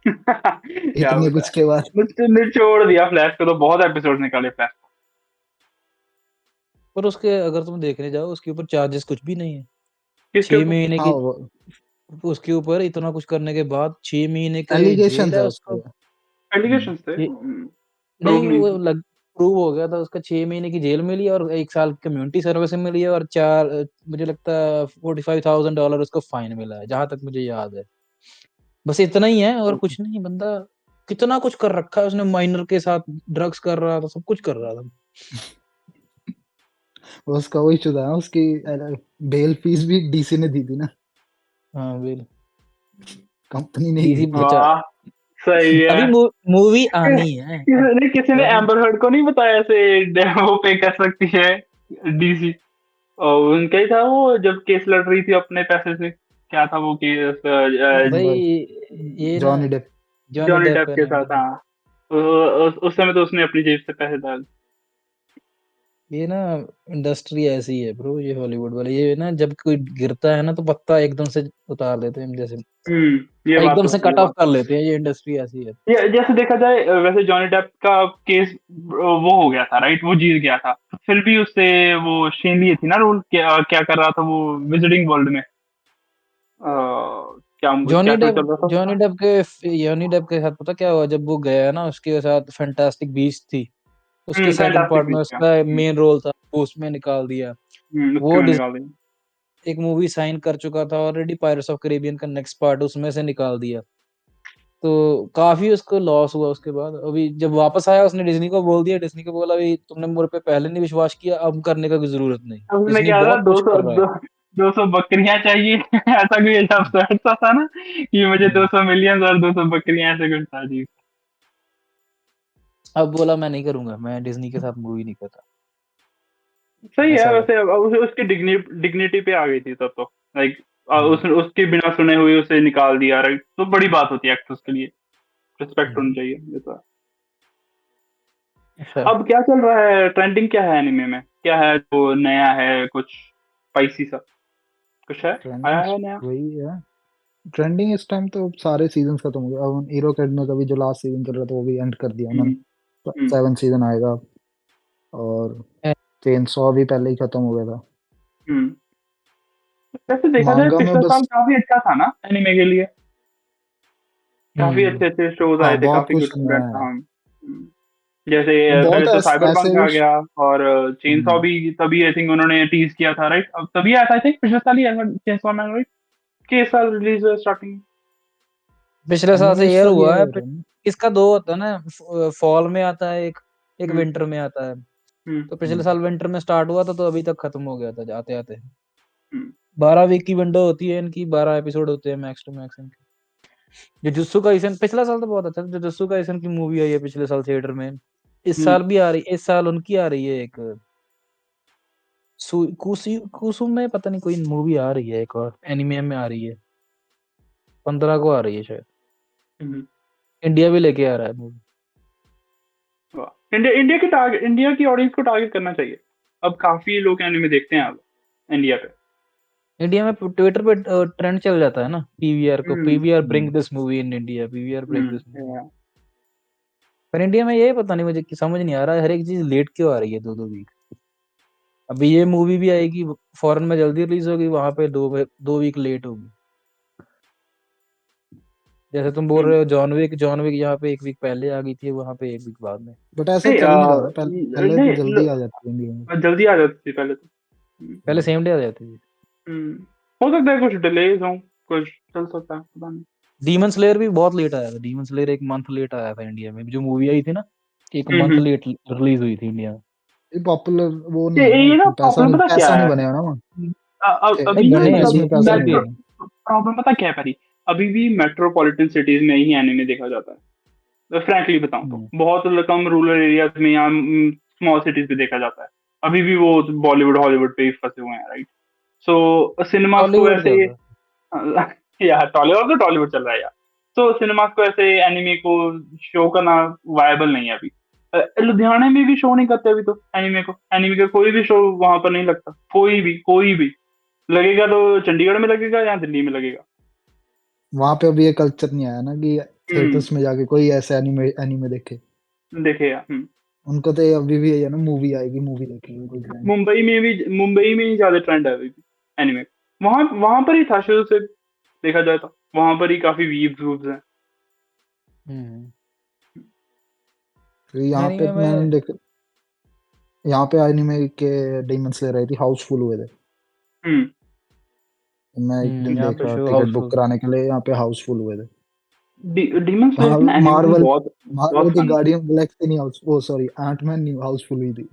क्या इतने होता कुछ है, के बाद। निचोड़ दिया फ्लैश को, तो बहुत एपिसोड निकाले फ्लैश। पर उसके अगर तुम देखने जाओ उसके ऊपर चार्जेस कुछ भी नहीं है। किसके छह ऊपर? महीने हाँ की वो उसके ऊपर इतना कुछ करने के बाद 6 महीने के एलिगेशन जेल है है उस पे। उसको। एलिगेशन थे, ये प्रूव नहीं, नहीं वो थे। लग प्रूव हो गया था उसका। 6 महीने की जेल मिली और 1 साल कम्युनिटी सर्विस मिली है, और मुझे लगता है $45,000 उसको फाइन मिला है, जहां तक मुझे याद है। बस इतना ही है और कुछ नहीं। बंदा कितना कुछ कर रखा है उसने, माइनर के साथ ड्रग्स कर रहा था, सब कुछ कर रहा था। उसका वही चुदा है, उसकी बेल फीस भी डीसी ने दी थी ना, हाँ बिल, कंपनी नहीं डीसी दी थी। बचा। वाह, सही है। अभी मूवी आनी है अब। किसी ने क्या एम्बर हर्ड को नहीं बताया ऐसे वो पे कर सकती है डीसी? और उनका ही था वो, जब केस लड़ रही थी अपने पैसे से, क्या था वो केस, भाई एम्बर, ये ना, Johnny Depp. Johnny Johnny Depp Depp का के नाम साथ, था। हाँ। उस समय तो उसने अपनी जेब से पैसे डाल। ये ना इंडस्ट्री ऐसी है ब्रो, ये हॉलीवुड वाले, ये ना जब कोई गिरता है ना तो पत्ता एकदम से उतार देते हैं जैसे, ये बात एकदम तो से है, ये कट ऑफ बात। कर लेते हैं। ये इंडस्ट्री ऐसी है। ये जैसे देखा जाए, वैसे जॉनी डेप का केस वो हो गया था राइट, वो जीत गया था, फिर भी उससे वो शेन लिए थी ना रोल, क्या क्या कर रहा था वो विजिटिंग वर्ल्ड में, क्या जॉनी क्या डेप चल रहा था जॉनी उसका? डेप के जॉनी डेप के साथ पता क्या हुआ, जब वो गया ना उसके साथ फैंटास्टिक बीस्ट थी, उसके सेकंड फैंटास्टिक पार्ट में बीस्ट का। उसका मेन रोल था, वो उसमें निकाल दिया। उसके वो में निकाल देंगे। एक मूवी साइन कर चुका था ऑलरेडी, पायरेट्स ऑफ कैरिबियन का नेक्स्ट पार्ट, उसमें से निकाल दिया। तो काफी उसको लॉस हुआ उसके बाद। अभी जब वापस आया उसने डिज्नी को बोल दिया, डिज्नी को बोला अभी तुमने मेरे पे पहले नहीं विश्वास किया, अब करने का कोई जरूरत नहीं। उसने डिज्नी क्या था, बहुत कुछ कर रहा है। 200 बकरियां चाहिए ऐसा कोई एब्सर्ड सा था ना, कि मुझे हम्म। 200 मिलियन और 200 बकरियां, ऐसे कुछ था जी। अब बोला मैं नहीं करूंगा, मैं डिज्नी के साथ मूवी नहीं करता। सही है ऐसा है। वैसे, अब उसकी डिग्निटी पे आ गई थी तब तो, लाइक हम्म। उसके बिना सुने हुए उसे निकाल दिया राइट, तो बड़ी बात होती है एक्ट्रेस के लिए, रिस्पेक्ट होनी हम्म। चाहिए, ये तो है। ऐसा है। अब क्या चल रहा है, ट्रेंडिंग क्या है एनिमे में, क्या है जो नया है, कुछ स्पाइसी सा कुछ है, आया ट्रेंडिंग है नया? वही है। ट्रेंडिंग इस टाइम तो सारे सीजन खत्म हो गए, अब हीरो अकेडमी का भी जो लास्ट सीजन चल रहा था वो भी एंड कर दिया उन्होंने। हम्म हम्म 7 सीजन आएगा। और चेन सॉ भी पहले ही खत्म हो गया था। हम्म। वैसे देखा जाए मांगा में पिछला साल बस। काफी अच्छा था ना एनिमे के लिए, काफी हम्म। अच्छे अच्छे शोज आए हाँ थे, बहुत काफी गुड कुछ गुड नया है। था। जैसे वो पहले बहुत तो साइबर ऐसे पंक भी आ गया, और चेन सॉ हम्म, भी तभी आई थिंक उन्होंने टीज किया था राइट, अब तभी आया था आई थिंक, पिछले साल ही आया था चेन सॉ मैन राइट, के साल रिलीज हुआ स्टार्टिंग। पिछले साल एनिमे से इस ईयर साल ये हुआ है। हो रहा है ना। इसका दो होता है ना, फॉल में आता है एक, एक हम्म विंटर में आता है। हम्म तो पिछले हम्म, साल विंटर में स्टार्ट हुआ था, तो अभी तक खत्म हो गया था जाते आते। हम्म 12 वीक की विंडो होती है इनकी, 12 एपिसोड होते हैं मैक्स टू मैक्स इनके। जुजुत्सु काइसन पिछला साल तो बहुत अच्छा था। जुजुत्सु काइसन की मूवी आई है पिछले साल थिएटर में। इस हम्म। साल भी आ रही, इस साल उनकी आ रही है एक कुसुम में, पता नहीं कोई मूवी आ रही है एक और एनिमे में आ रही है, 15 को आ रही है शायद। हम्म। इंडिया भी लेके आ रहा है मूवी। वाह, इंडिया इंडिया की ऑडियंस को टारगेट करना चाहिए, अब काफी लोग एनिमे देखते हैं अब इंडिया पे। इंडिया में ट्विटर पे ट्रेंड चल जाता है ना, पीवीआर को, पीवीआर हम्म। Bring this movie in India, PVR bring this movie. हम्म। पर इंडिया में ये पता नहीं मुझे समझ नहीं आ रहा है, हर एक चीज लेट क्यों आ रही है, 2-2 वीक। अभी ये मूवी भी आएगी, फॉरेन में जल्दी रिलीज होगी, वहां पे 2 वीक लेट होगी। जैसे तुम बोल रहे हो जॉन विक यहाँ पे 1 वीक पहले आ गई थी, वहां पे 1 वीक बाद में। बट ऐसा नहीं चल नहीं रहा था पहले, पहले तो नहीं जल्दी आ जाती है इंडिया में। जल्दी आ जाती थी पहले तो। पहले सेम डे आ जाती थी। हो सकता है कुछ डिलेज हो, कुछ चल सकता है, पता नहीं। डीमन स्लेयर भी बहुत लेट आया था। डीमन स्लेयर 1 मंथ लेट आया था इंडिया में। जो मूवी आई थी ना, 1 मंथ लेट रिलीज हुई थी इंडिया में। ये पॉपुलर वो ये नहीं है ना, ये ना पैसा प्रॉब्लम नहीं, पता क्या पैसा नहीं है, बनेगा ना वहाँ। अभी नहीं ना बने हैं, इसमें मतलब पैसा फिर नहीं भी मेट्रो, है। बनेगा। प्रॉब्लम पता क्या है परी, अभी भी मेट्रोपॉलिटन सिटीज में ही एनिमे देखा जाता है। फ्रैंकली बताऊं तो बहुत कम रूरल एरियाज में या स्मॉल सिटीज में देखा जाता है। अभी भी वो बॉलीवुड हॉलीवुड पे ही फंसे हुए हैं, राइट। सो सिनेमास को हॉलीवुड ऐसे चल रहा यार टॉलीवुड तो टॉलीवुड चल रहा है यार। तो सिनेमास को ऐसे एनिमे को शो करना वायबल नहीं है अभी। लुधियाना में भी शो नहीं करते अभी तो एनिमे को। एनिमे का कोई भी शो वहां पर नहीं लगता, कोई भी लगेगा तो चंडीगढ़ में लगेगा या दिल्ली में लगेगा। वहाँ पे अभी ये कल्चर नहीं आया ना कि थिएटर्स हम्म में जाके कोई ऐसे एनिमे एनिमे देखे। देखे यार। उनको तो ये अभी भी यही है ना, मूवी आएगी मूवी देखेंगे कोई ग्रैंड। मुंबई में ही ज्यादा ट्रेंड है अभी भी एनिमे। वहां वहां पर ही था शुरू से, देखा जाए तो वहां पर ही काफी वीव्स हैं। है। फिर यहाँ पे एनीमे मैंने में देख, यहाँ पे एनिमे के डेमन स्लेयर आई थी, हाउसफुल हुए थे। हम्म मैं एक दिन यहाँ देख पे रहा था शो टिकट बुक हाउसफुल। कराने के लिए, यहाँ पे हाउसफुल हुए थे। डीमन स्लेयर हाँ, की ना एनिमेशन मार्वल बहुत बहुत मार्वल की फन थी। गार्डियन गैलेक्सी नहीं हाउस, वो सॉरी एंटमैन नहीं हाउसफुल हुई थी।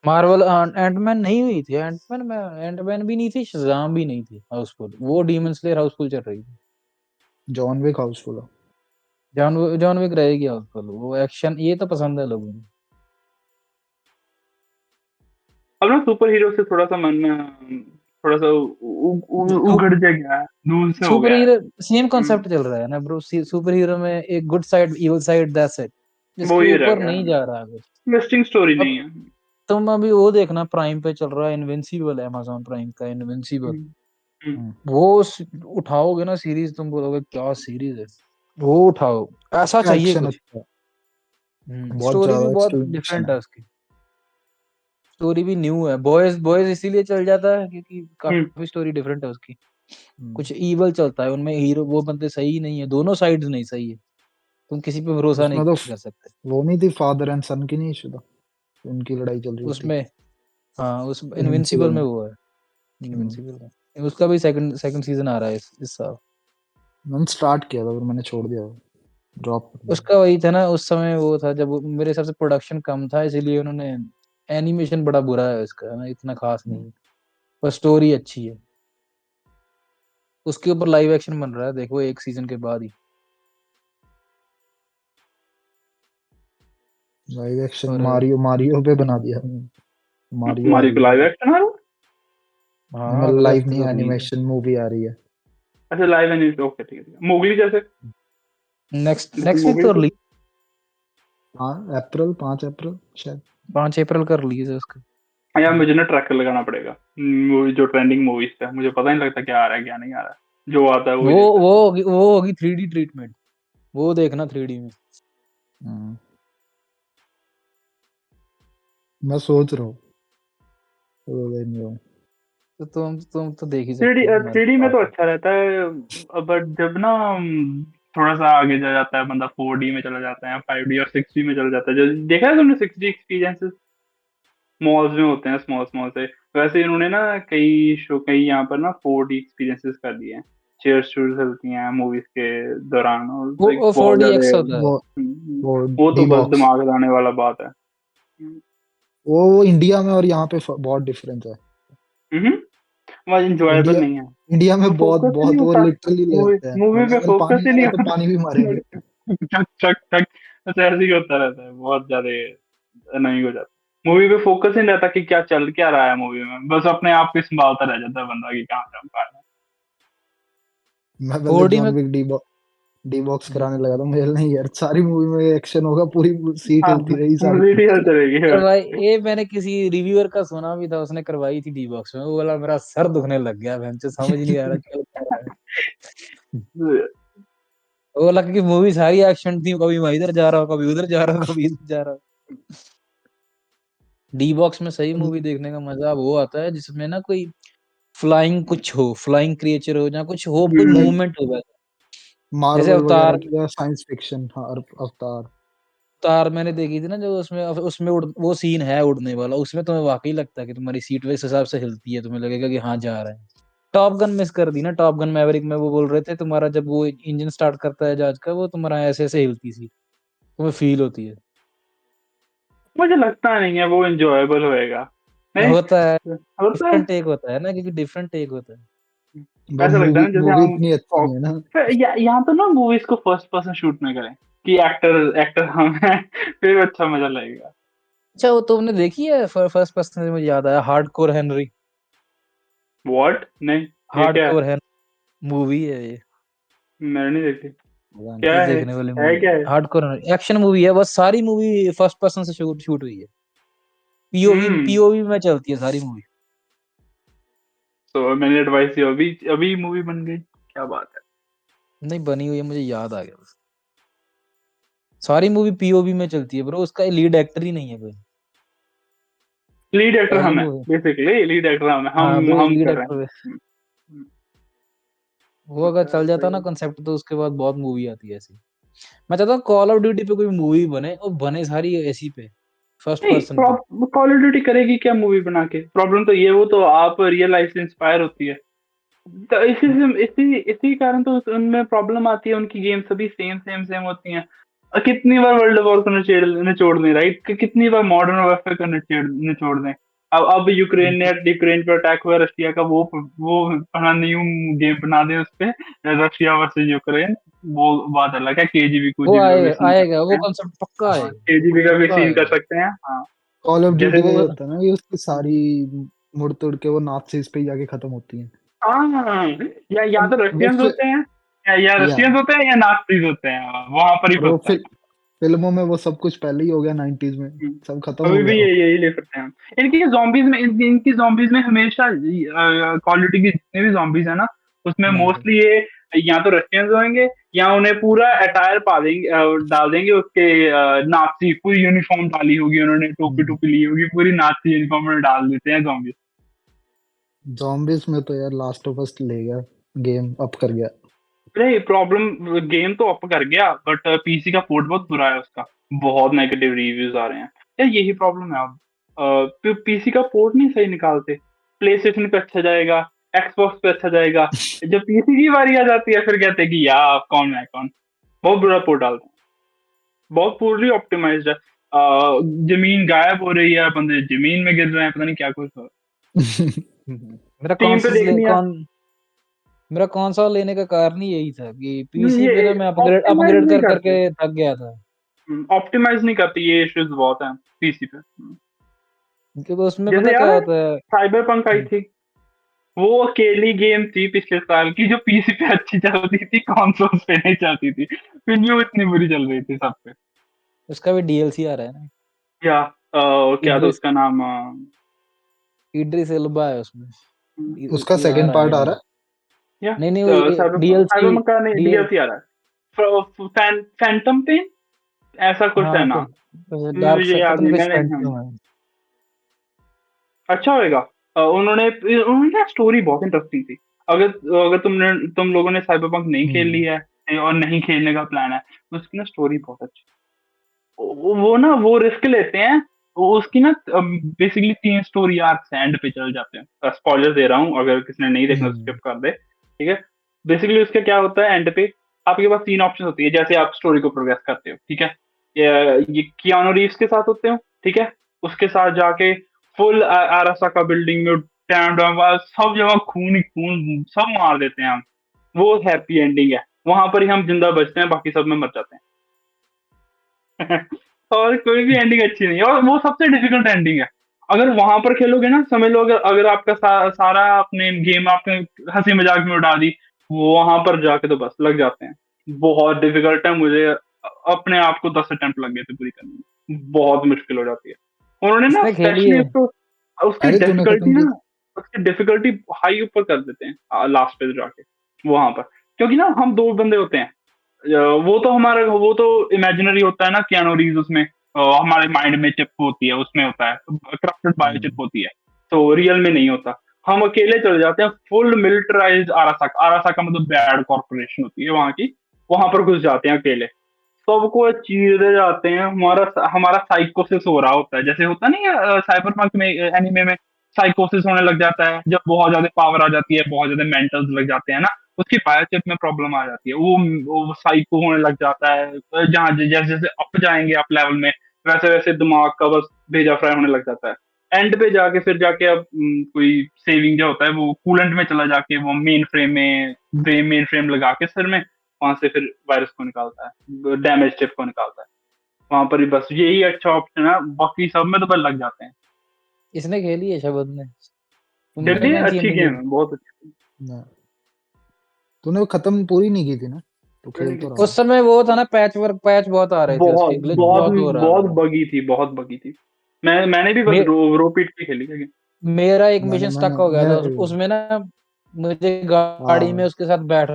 मार्वल एंटमैन नहीं हुई थी। एंटमैन भी नहीं थी, शज़ाम भी नहीं थी हाउसफुल। वो डीमन स्लेयर हाउसफुल चल रही थी। जॉन विक हाउसफुल है। जॉन विक रहेगी हाउसफुल। वो एक्शन ये तो पसंद है लोगों को। अब ना सुपर हीरो से थोड़ा सा मन थोड़ा सा उगड़ जा गया है, दूर से हो सुपर गया है। हीरो सेम हम्म, कॉन्सेप्ट चल रहा है ना ब्रो। सुपर हीरो में एक good side, evil side, that's it. वो इसके ये रह ऊपर गया नहीं है, जा रहा कुछ। इंटरेस्टिंग स्टोरी अब नहीं है। तुम अभी वो देखना, प्राइम पे चल रहा है इनविंसिबल, अमेज़न प्राइम का इनविंसिबल। हम्म, हम्म, वो उठाओगे ना सीरीज, तुम बोलोगे क्या सीरीज है। वो उठाओ, ऐसा उसका चाहिए एक्शन कुछ। अच्छा है, बहुत स्टोरी भी ज्यादा बहुत एक्सट्रीम एक्शन डिफरेंट है। है उसकी। स्टोरी भी न्यू है। बॉयज बॉयज इसीलिए चल जाता है क्योंकि हम्म, काफी स्टोरी डिफरेंट है उसकी। हम्म, कुछ ईवल चलता है उनमें, हीरो वो बंदे सही नहीं है, दोनों साइड्स नहीं सही है। तुम किसी पे भरोसा नहीं उसमें तो कर सकते वो नहीं थी, फादर एंड सन की नहीं इशू था, उनकी लड़ाई चल रही थी उसमें। हाँ, उस इनविंसिबल इनविंसिबल में में। वो है। इनविंसिबल में उसका भी सेकंड सीजन आ रहा है इस साल। मैंने स्टार्ट किया था पर मैंने छोड़ दिया, ड्रॉप कर दिया। उसका वही था ना, उस समय वो था जब मेरे हिसाब से प्रोडक्शन कम था, इसीलिए उन्होंने। एनिमेशन बड़ा बुरा है उसका, है ना, इतना खास नहीं है। पर स्टोरी अच्छी है। उसके ऊपर लाइव एक्शन बन रहा है, देखो 1 सीजन के बाद ही। लाइव एक्शन और मारियो मारियो पे बना दिया मारियो आ मारियो रही को है लाइव मूवी। एक्शन आ रहा है? हाँ, मतलब अगले लाइव हफ्ते नहीं, तो रिलीज है। एनिमेशन मूवी आ रही है। अच्छा लाइव एनिमेशन, ओके ठीक है। मोगली जैसे, नेक्स्ट वीक मोगली तो तो रिलीज। हाँ, अप्रैल 5 अप्रैल शायद। 5 अप्रैल का रिलीज है उसका। यार मुझे ना ट्रैकर लगाना पड़ेगा मूवी, जो ट्रेंडिंग मूवीज है मुझे पता नहीं लगता क्या आ रहा है क्या नहीं आ रहा है, जो आता है वही वो देखता है। वो होगी 3D ट्रीटमेंट। वो देखना 3D में। हाँ, मैं सोच रहा हूँ तो देख रहा हूँ। तो तुम तो देख ही थ्री डी सकते हो, मैं थ्री तो डी में बात तो कर। अच्छा रहता है, बट जब ना थोड़ा सा आगे जा जाता है बंदा, 4D में चला जाता है, 5D और 6D में चला जाता है। जो देखा है तुमने 6D एक्सपीरियंसेस मॉल्स में होते हैं, स्मॉल स्मॉल से, वैसे इन्होंने ना कई यहाँ पर ना 4D एक्सपीरियंसेस कर दिए हैं। चेयर्स चूर चलती हैं मूवीज के दौरान, और लाइक वो बहुत ज्यादा 4DX होता है। वो वो वो तो डी बस बॉक्स, दिमाग लाने वाला बात है। वो इंडिया में और यहाँ पे बहुत डिफरेंस है। हम्म वो इंजॉयबल इंडिया नहीं है। इंडिया में वो बहुत फोकस ही नहीं बहुत वो होता, लिटरली ले मूवी लेते हैं, मूवी मतलब पे अगर फोकस पानी ही आ नहीं रहा है तो होता। पानी भी मारेंगे। ठक ठक ठक, बस ऐसे ही होता रहता है, बहुत ज्यादा नहीं हो जाता। मूवी पे फोकस ही नहीं रहता कि क्या चल क्या रहा है मूवी में, बस अपने आप को संभालता रह जाता है बंदा कि कहाँ जाऊँ कहाँ जाऊँ। मैं पहले 4D में। जॉन विक डी बॉक्स कराने लगा था, मुझे नहीं यार, सारी मूवी में एक्शन होगा, पूरी सीट हाँ हिलती रही सारी। सीरियल चलेगी बस। करवाई, ये मैंने किसी रिव्यूअर का सुना भी था, उसने करवाई थी डी बॉक्स में। वो बोला मेरा सर दुखने लग गया, भैंचो समझ नहीं आ रहा क्या कर रहा है। वो बोला कि मूवी सारी एक्शन थी, कभी मैं इधर जा रहा हूँ, कभी उधर जा रहा हूँ, कभी इधर जा रहा हूँ। डी बॉक्स में सही मूवी देखने का मजा वो आता है जिसमें ना कोई फ्लाइंग कुछ हो, फ्लाइंग क्रिएचर हो, या कुछ हो, कोई लाइक मूवमेंट हो वैसा। जैसे मार्वल वगैरह अवतार। की या साइंस फिक्शन, हाँ, अवतार। तार मैंने देखी थी ना, जो उसमें उसमें वो सीन है उड़ने वाला, उसमें तुम्हें वाकई लगता है कि तुम्हारी सीट इस हिसाब से हिलती है, तुम्हें लगेगा कि हाँ जा रहा है। टॉप गन मिस कर दी ना, टॉप गन मैवरिक में वो बोल रहे थे तुम्हारा जब वो इंजन स्टार्ट करता है जहाज का, वो तुम्हारा ऐसे ऐसे हिलती सीट, तुम्हें फील होती है। मुझे लगता नहीं है वो एंजॉयबल होएगा। नहीं होता है, होता है। डिफरेंट टेक होता है ना, क्योंकि डिफरेंट टेक होता है। वो ऐसा लगता मूवी है ना जैसे मूवी हम इतनी अच्छी नहीं है ना। यहाँ तो ना मूवीज को फर्स्ट पर्सन शूट में करें कि एक्टर एक्टर हम हैं, फिर अच्छा मजा लगेगा। अच्छा, वो तुमने देखी है फर्स्ट पर्सन से मुझे याद आया, हार्डकोर हेनरी। व्हाट? नहीं, ये क्या है? हार्डकोर है, मूवी है ये, मैंने नहीं देखी। पता नहीं। क्या ये है? देखने वाली है मूवी। क्या है? हार्डकोर एक्शन मूवी है, बस सारी मूवी फर्स्ट पर्सन से शूट शूट हुई है, पीओवी हम्म। पीओवी में चलती है सारी मूवी। तो मैंने एडवाइस दी, अभी अभी मूवी बन गई, क्या बात है। नहीं बनी हुई है, मुझे याद आ गया बस। सारी मूवी पीओवी में चलती है ब्रो, उसका लीड एक्टर ही नहीं है कोई। लीड एक्टर पहली हम है, मूवी, बेसिकली लीड एक्टर हम है, हाँ बे हम लीड कर रहे हैं। एक्टर, हम्म, वो ठीक अगर है, चल जाता सही ना है। कंसेप्ट, तो उसके बाद बहुत मूवी आती है ऐसी। मैं चाहता हूँ कॉल ऑफ ड्यूटी पे कोई मूवी बने, और बने सारी ऐसी पे, फर्स्ट नहीं, पर्सन पे। कॉल ऑफ ड्यूटी करेगी क्या मूवी बना के? प्रॉब्लम तो ये, वो तो आप रियल लाइफ से इंस्पायर होती है, तो इसी इसी कारण तो उनमें प्रॉब्लम आती है। उनकी गेम सभी सेम सेम सेम होती हैं। कितनी बार वर्ल्ड वॉर को निचोड़ दें, राइट? कितनी बार मॉडर्न वॉरफेयर को निचोड़ दें। अब यूक्रेन ने यूक्रेन पे अटैक हुआ रशिया का, वो अपना न्यू गेम बना दें उस पे, रशिया वर्सेस यूक्रेन। वो बात अलग है, केजीबी वो कूजीबी का भी आएगा सीन कर आएगा, सकते वो हैं। कंसेप्ट पक्का हाँ, आएगा, केजीबी का भी पक्का सीन कर आएगा। सकते हैं। हाँ, कॉल ऑफ जैसे ड्यूटी का ये वो होता है ना कि उसकी सारी मुड़ तोड़ के वो नाथसीज पे ही जाके खत्म होती है। हाँ, या अब तो वो रशियंस फिर होते हैं, या या रशियंस होते हैं या नाजीज होते हैं, वहां पर ही और वो फंसता है। फिल्मों में वो सब कुछ पहले ही हो गया 90s में, हम्म, सब खत्म हो अभी भी गया वो। यही ले सकते हैं हम। इनकी zombies में हमेशा क्वालिटी की जितने भी zombies है ना, उसमें नहीं, मोस्टली ये या तो रशियंस होंगे, या उन्हें पूरा अटायर पा देंगे, डाल देंगे उसके, नाजी पूरी यूनिफॉर्म डाली होगी उन्होंने, टोपी हम्म। टोपी ली होगी, पूरी नाजी यूनिफॉर्म में डाल देते हैं zombies। zombies में तो यार लास्ट ऑफ अस ले गया, गेम अप कर गया। नहीं, प्रॉब्लम गेम तो अप कर गया, बट पीसी का पोर्ट बहुत बुरा है उसका, बहुत नेगेटिव रिव्यूज आ रहे हैं यार, यही प्रॉब्लम है अब। पीसी का पोर्ट नहीं सही निकालते, प्ले स्टेशन पे अच्छा जाएगा, एक्सबॉक्स पे अच्छा जाएगा, जब पीसी की बारी आ जाती है फिर कहते हैं कि यार कौन है कौन। बहुत बुरा पोर्ट डालते हैं, बहुत पूरली ऑप्टिमाइज्ड है। जमीन गायब हो रही है, बंदे जमीन में गिर रहे हैं, पता नहीं क्या कुछ हो मेरा टीम पे कौन देखनी है। कौन मेरा कंसोल लेने का कारण ही यही था कि पीसी ये पे ना मैं अपग्रेड ऑप्टिमाइज अपग्रेड नहीं कर करते, करके थक गया था, ऑप्टिमाइज नहीं करती, ये इश्यूज बहुत हैं पीसी पे। क्योंकि उसमें जैसे पता याद क्या है होता है। साइबर पंक आई थी, वो अकेली गेम थी पिछले साल की जो पीसी पे अच्छी चलती थी, कंसोल्स पे नहीं चलती थी, फिर भी वो इतनी बुरी चल रही थी सब पे। उसका भी डीएलसी आ रहा है ना, या क्या था इद्रिस उसका नाम? इद्रिस एल्बा है उसमें, उसका ये आ सेकंड रहा है पार्ट आ DLC। रहा या नहीं नहीं, वो साइबर डीएलसी, साइबर पंक का नहीं, डीएल डीएलसी आ रहा है, फैंटम पेन, ऐसा कुछ है हाँ नाम, कुछ डार्क मुझे से याद पता नहीं, नहीं, कुछ मैंने फैंटम है। अच्छा होएगा। उन्होंने ना स्टोरी बहुत इंटरेस्टिंग थी। अगर अगर तुम लोगों ने साइबर पंक नहीं खेल ली है, और नहीं खेलने का प्लान है, तो उसकी ना स्टोरी बहुत अच्छी। वो ना वो रिस्क लेते हैं, वो उसकी ना बेसिकली 3 स्टोरी आर्क्स एंड पे चल जाते हैं। स्पॉइलर दे रहा हूँ, अगर किसी ने नहीं देखना स्किप कर दे, ठीक है। बेसिकली उसका क्या होता है, एंड पे आपके पास 3 ऑप्शन होती है, जैसे आप स्टोरी को प्रोग्रेस करते हो, ठीक है। ये कियानो रीव्स के साथ होते हो, ठीक है। उसके साथ जाके फुल आरासाका बिल्डिंग में टैम डैम सब जगह खून ही खून, सब मार देते हैं हम। वो हैप्पी एंडिंग है, वहां पर ही हम जिंदा बचते हैं, बाकी सब में मर जाते हैं। और कोई भी एंडिंग अच्छी नहीं है, और वो सबसे डिफिकल्ट एंडिंग है। अगर वहां पर खेलोगे ना, समझ लो, अगर आपका सारा अपने गेम आपने हंसी मजाक में उड़ा दी, वो वहां पर जाके तो बस लग जाते हैं। बहुत डिफिकल्ट है, मुझे अपने आप को 10 अटेम्प्ट लग गए थे पूरी करने में, बहुत मुश्किल हो जाती है। उन्होंने ना किसने खेली स्पेशली है? उसको, उसकी अरे तूने डिफिकल्टी खत्म ना, किया? उसकी डिफिकल्टी हाई ऊपर कर देते हैं लास्ट पे जाके, वहां पर। क्योंकि ना हम 2 बंदे होते हैं, वो तो इमेजिनरी होता है ना, कियानो रीव्स उसमें, हमारे माइंड में चिप होती है, उसमें होता है, क्राफ्टेड बायो चिप होती है, तो रियल में नहीं होता। हम अकेले चले जाते हैं, फुल मिलिटराइज्ड आरासाका, आरासाका मतलब बैड कॉर्पोरेशन होती है वहां की, वहां पर घुस जाते हैं अकेले, सबको चीरे जाते हैं, हमारा हमारा साइकोसिस हो रहा होता है, जैसे होता नहीं है साइबर पंक में, एनिमे में साइकोसिस होने लग जाता है जब बहुत ज्यादा पावर आ जाती है, बहुत ज्यादा मेंटल्स लग जाते हैं ना, उसकी बायोचिप में प्रॉब्लम आ जाती है, वो साइको होने लग जाता है। जहाँ जैसे जैसे अप जाएंगे अप लेवल में, वैसे वैसे दिमाग का बस भेजा फ्राई होने लग जाता है। एंड पे जाके फिर जाके अब कोई सेविंग जो होता है वो कूलेंट में चला जाके वो मेन फ्रेम लगा के सिर में, वहां से फिर वायरस को निकालता है, डैमेज चिप को निकालता है। वहां पर ही बस यही अच्छा ऑप्शन है, बाकी सब में तो बस लग जाते हैं। इसने खेली है शबद ने, तुमने चलिए कौन सी अच्छी नहीं गेम खेली? है, बहुत अच्छी। ना, तूने वो खत्म पूरी नहीं की थी ना, तो खेल तो रहा उस था। समय वो था ना, पैच वर्क, पैच बहुत आ रहे थे बहुत उसके, ग्लिच बहुत बहुत हो रहा बहुत था। बगी थी, बहुत बगी थी। मैंने भी बस मे, रो पीट के खेली है game। मेरा एक मैंने मिशन स्टक मैंने हो गया था मैं उसमें ना, मुझे गाड़ी में हाँ उसके साथ बैठ,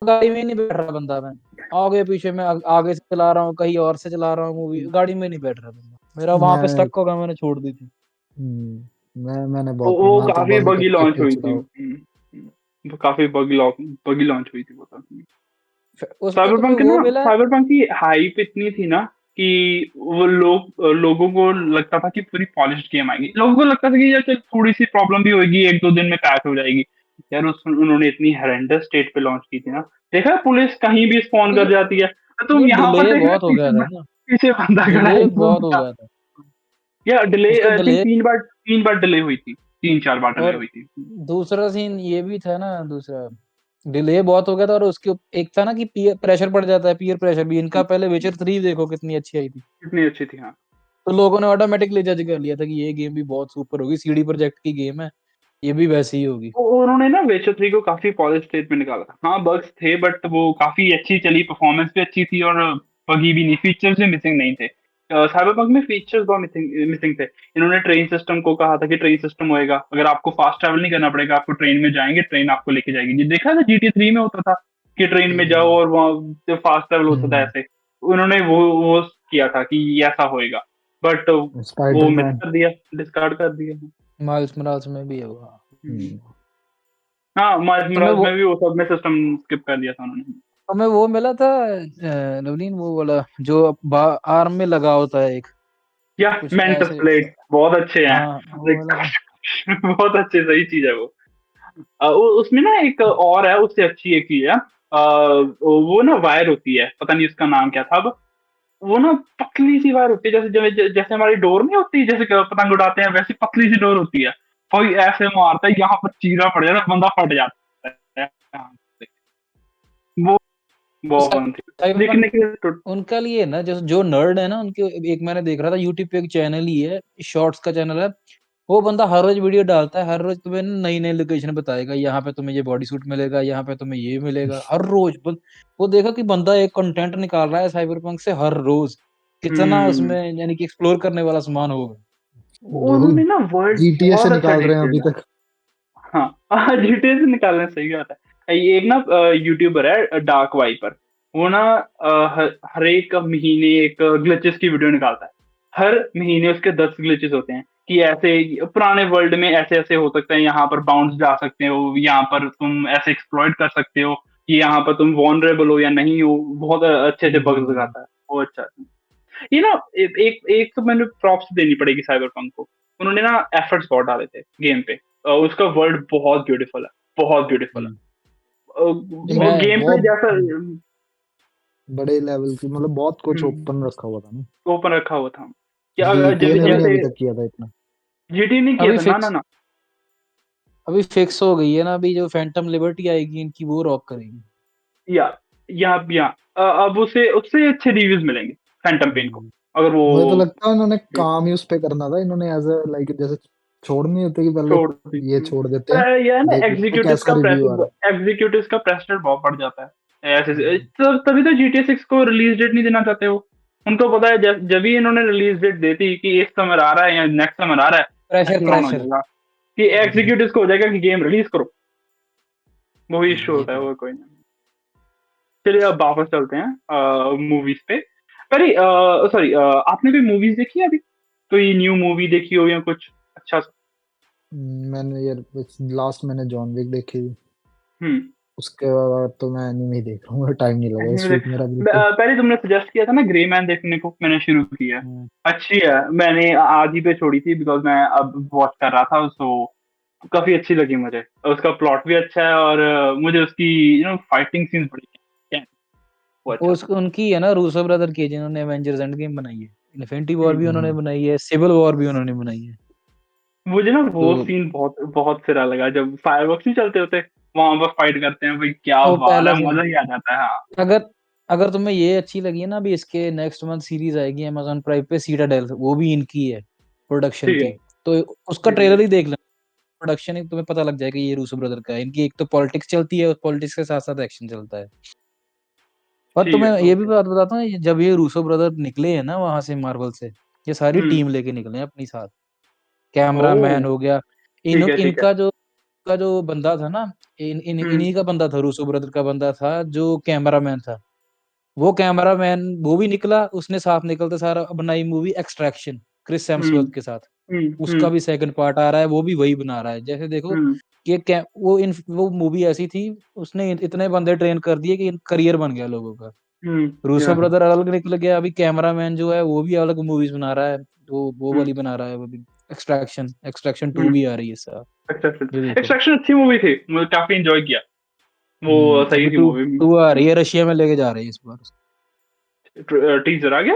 गाड़ी में नहीं बैठ रहा बंदा, मैं आगे पीछे में आगे से चला रहा हूँ, कहीं और से चला रहा हूँ मूवी, गाड़ी में नहीं बैठ रहा बंदा, मेरा वहां पे मैं स्टक हो गया, मैंने छोड़ दी थी। मैंने वो बहुत, वो मैं तो काफी बंद बगी करके लॉन्च फिर हुई थी। चलाओ। वो काफी बगी लॉन्च हुई थी वो तो। उसमें तुम्हें वो मिला? साइबर पंक की हाइप इतनी थी ना कि वो लोगों को लगता था कि पूरी पॉलिश्ड गेम आएगी, लोगों को लगता था कि यार चल थोड़ी सी प्रॉब्लम भी होगी, एक दो दिन में पैच हो जाएगी। यार उन्होंने इतनी हॉरेंडस स्टेट पे लॉन्च की थी ना, देखा है, पुलिस कहीं भी स्पॉन कर जाती है, तो तुम ये यहाँ पर डिले देख रहे बहुत हो, हो गया था ना, पीछे बंदा खड़ा है डिले एकदम बहुत हो गया था या डिले, उसका I think delay. 3 bar delay हुई थी, 3 4 बार डिले और हुई थी। दूसरा सीन ये भी था ना, दूसरा डिले बहुत हो गया था, और उसके एक था ना कि पीयर प्रेशर पड़ जाता है, पीयर प्रेशर भी। इनका पहले विचर 3 देखो कितनी अच्छी आई थी, कितनी अच्छी थी, हाँ। तो लोगों ने ऑटोमेटिकली जज कर लिया था कि ये गेम भी बहुत सुपर होगी, सीडी प्रोजेक्ट की गेम है, ये भी वैसी ही होगी। उन्होंने ना वेचर 3 को काफी पॉलिश स्टेट में निकाला था, हाँ बग्स थे बट वो काफी अच्छी चली, परफॉर्मेंस भी अच्छी थी और बगी भी नहीं, फीचर्स भी मिसिंग नहीं थे। साइबरपंक में फीचर्स बहुत मिसिंग थे। इन्होंने ट्रेन सिस्टम को कहा था कि ट्रेन सिस्टम होएगा, अगर आपको फास्ट ट्रैवल नहीं करना पड़ेगा, आपको ट्रेन में जाएंगे, ट्रेन आपको लेके जाएगी। ये देखा था GTA 3 में होता था कि ट्रेन में जाओ और वहां फास्ट ट्रैवल होता था हम्म ऐसे। उन्होंने वो किया था कि ऐसा होएगा, बट वो मिस स्पाइडरमैन। कर दिया, डिस्कार्ड कर दिया। माइल्स मोराल्स में भी है वो, हाँ। हम्म। हाँ, माइल्स तुम्हें मोरालेस वो में भी वो सब में सिस्टम स्किप कर दिया था उन्होंने। तुम्हें वो मिला था नवनीन, वो वाला जो आर्म में लगा होता है एक, या कुछ मेंटस ऐसे। प्लेट बहुत अच्छे हैं। हाँ वो Like, वाला था। बहुत अच्छे, सही चीज है वो। उसमें ना एक और है, उससे अच्छी एक चीज है। वो ना वायर होती है, पता नहीं उसका नाम क्या था अब। वो ना पतली सी वायर होती है, जैसे जैसे हमारी डोर नहीं होती, जैसे पतंग उड़ाते हैं वैसी पतली सी डोर होती है। कोई ऐसे मारता है, यहाँ पर चीरा पड़ जाता है, बंदा फट जाता है। वो तो बहुत फन थी, साइबरपंक दिखने के लिए उनका लिए ना, जो जो नर्ड है ना उनके, एक मैंने देख रहा था यूट्यूब पे, एक चैनल ही है, शॉर्ट्स का चैनल है। वो बंदा हर रोज वीडियो डालता है, हर रोज तुम्हें नई नई लोकेशन बताएगा, यहाँ पे तुम्हें ये बॉडी सूट मिलेगा, यहाँ पे तुम्हें ये मिलेगा, हर रोज वो देखा कि बंदा एक कंटेंट निकाल रहा है साइबरपंक से हर रोज, कितना हम्म। उसमें यानी कि एक्सप्लोर करने वाला सामान होगा। लोग उन्होंने ना वर्ल्ड GTA से बहुत अच्छा निकाल रहे हैं डिटेल अभी है। तक। हाँ हाँ, GTA से निकालना सही बात है। ये एक ना यूट्यूबर है डार्क वाइपर, वो ना हर एक महीने एक ग्लिचेस की वीडियो निकालता है। हर महीने उसके 10 ग्लिचेस होते हैं कि ऐसे पुराने वर्ल्ड में ऐसे ऐसे हो सकते हैं, यहाँ पर बाउंस जा सकते हो, यहाँ पर तुम ऐसे एक्सप्लॉइट कर सकते हो, कि यहाँ पर तुम वॉनरेबल हो या नहीं हो। बहुत अच्छे अच्छे बग्स हम्म, दिखाता है वो, अच्छा। ये ना एक एक तो मैंने प्रॉप्स देनी पड़ेगी साइबर पंक को, उन्होंने ना एफर्ट्स बहुत डाले थे गेम पे। उसका वर्ल्ड बहुत ब्यूटीफुल है, बहुत ब्यूटीफुल हम्म। है। मैं गेम प्ले बहुत जैसा बड़े लेवल की, मतलब बहुत कुछ ओपन रखा हुआ था ना। ओपन रखा हुआ था। क्या GTA ने भी नहीं जैसे अभी तक किया था इतना। जीटी नहीं किया अभी था, ना ना फिक्स ना। अभी फिक्स हो गई है ना, अभी जो फैंटम लिबर्टी आएगी इनकी, वो रॉक करेगी। या या अब उसे उससे अच्छे रिव्यूज मिलेंगे फैंटम पेन को, हम्म, अगर वो मुझे तो लगता है इन्होंने काम ही उस पे करना था, इन्होंने एज अ लाइक जैसे छोड़ नहीं देते कि पहले छोड़ दी। ये छोड़ देते हैं, यह है ना, देख लेते हैं कैसा रिव्यू आ रहा एग्जीक्यूटिव का प्रेशर बहुत बढ़ जाता है ऐसे। है। तभी तो GTA 6 को रिलीज डेट नहीं देना चाहते वो। उनको पता है जब भी इन्होंने रिलीज डेट देती कि इस समर आ रहा है या नेक्स्ट समर आ रहा है, प्रेशर ऐसे ऑन हो प्रेशर। जाएगा कि एग्जीक्यूटिव को हो जाएगा कि गेम रिलीज करो। वही इशू ये होता है, तो वो कोई नहीं। चलिए अब वापस चलते हैं मूवीज पे। अरे सॉरी, आपने कोई मूवीज देखी है अभी? कोई न्यू मूवी देखी हो या कुछ अच्छा सा? मैंने यार लास्ट मैंने जॉन विक देखी थी। हम्म। उसके बाद तो मैं एनीमे ही देख रहा हूँ, टाइम नहीं लगा इस एनीमे वीक देख मेरा बिल्कुल। पहले तुमने सजेस्ट किया था ना ग्रे मैन देखने को, मैंने शुरू किया। हम्म। अच्छी है, मैंने आधी पे छोड़ी थी बिकॉज मैं अब वॉच कर रहा था, सो काफी अच्छी लगी मुझे। उसका प्लॉट भी अच्छा है और मुझे उसकी फाइटिंग सीन्स बड़ी क्या वो अच्छा था। उनकी है ना रूसो ब्रदर की, जिन्होंने एवेंजर्स एंड गेम बनाई है, इन्फिनिटी वॉर भी उन्होंने हम्म। बनाई है, सिविल वॉर भी उन्होंने बनाई है। मुझे ना तो वो सीन बहुत बहुत सिरा लगा, जब फायरवर्क्स नहीं चलते होते, वहां पर फाइट करते हैं भाई, क्या वो बात पहला है, सीन, मजा ही आ जाता है। हाँ अगर अगर तुम्हें ये अच्छी लगी है ना, अभी इसके नेक्स्ट मंथ सीरीज आएगी अमेजोन प्राइम पे, सीटाडेल, वो भी इनकी है प्रोडक्शन ठीक है, की। तो उसका ठीक है। ट्रेलर ही देख लेना, प्रोडक्शन ही तुम्हें पता लग जाएगा ये रूसो ब्रदर का है। इनकी एक तो पॉलिटिक्स चलती है, और पॉलिटिक्स के साथ साथ एक्शन चलता है। और ठीक तुम्हें है, ये भी ओके। बात बताता हूँ, जब ये रूसो ब्रदर निकले हैं ना वहां से मार्वल से, ये सारी हम्म। टीम लेके निकले हैं अपनी साथ। ओ, कैमरा मैन हो गया, ठीक है, ठीक है। इनका जो बंदा था ना, हम्म, इन्हीं का बंदा था, रूसो ब्रदर का बंदा था जो कैमरा मैन था। वो कैमरा मैन वो भी निकला, उसने साथ निकलते सारा बनाई मूवी एक्सट्रैक्शन, क्रिस हम्म, हेम्सवर्थ के साथ। हम्म, उसका भी सेकंड पार्ट आ रहा है, वो भी वही बना रहा है। जैसे देखो हम्म, कि वो मूवी ऐसी थी, उसने इतने बंदे ट्रेन कर दिए कि करियर बन गया लोगों का। रूसो या, ब्रदर अलग निकल गया, अभी कैमरामैन जो है वो भी अलग मूवीज बना रहा है, वो हम्म, वाली बना रहा है वो भी। एक्सट्रैक्शन 2 हम्म। भी आ रही है सर, एक्सेप्टेड। ये देखो। एक्सट्रैक्शन अच्छी मूवी थी, मुझे काफी एंजॉय किया। वो सही अभी थी टू मूवी। टू आ रही है, रशिया में लेके जा रही है इस बार। टीजर आ गया?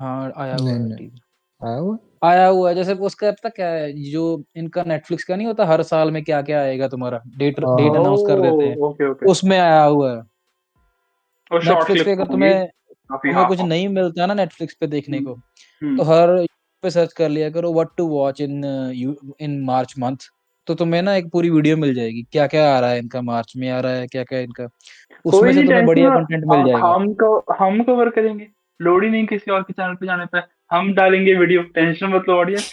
हाँ आया हुआ नहीं है नहीं, टीजर, आया हुआ। आया हुआ है। जैसे उसका पता क्या है, जो इनका नेटफ्लिक्स का नहीं होता, हर साल में क्या क्या आएगा तुम्हारा, डेट हाँ डेट हाँ। अनाउंस कर देते हैं, ओके, ओके। उसमें आया हुआ है। और शॉर्ट नेटफ्लिक्स पे क्लिप्स अगर होंगी तुम्हें काफी, तुम्हें हाँ कुछ हाँ। नहीं मिलता ना नेटफ्लिक्स पे देखने हम्म, को, तो हम्म। हर पे सर्च कर लिया करो what to watch in March month. तो तुम्हें ना एक पूरी वीडियो मिल जाएगी, क्या क्या आ रहा है इनका, मार्च में आ रहा है क्या क्या इनका, कोई उसमें से नहीं, तुम्हें टेंशन बढ़िया मत। कंटेंट मिल जाएगा। हम कवर करेंगे। लोड ही नहीं किसी और के चैनल पे जाने पे, हम डालेंगे वीडियो, टेंशन मत लो ऑडियंस।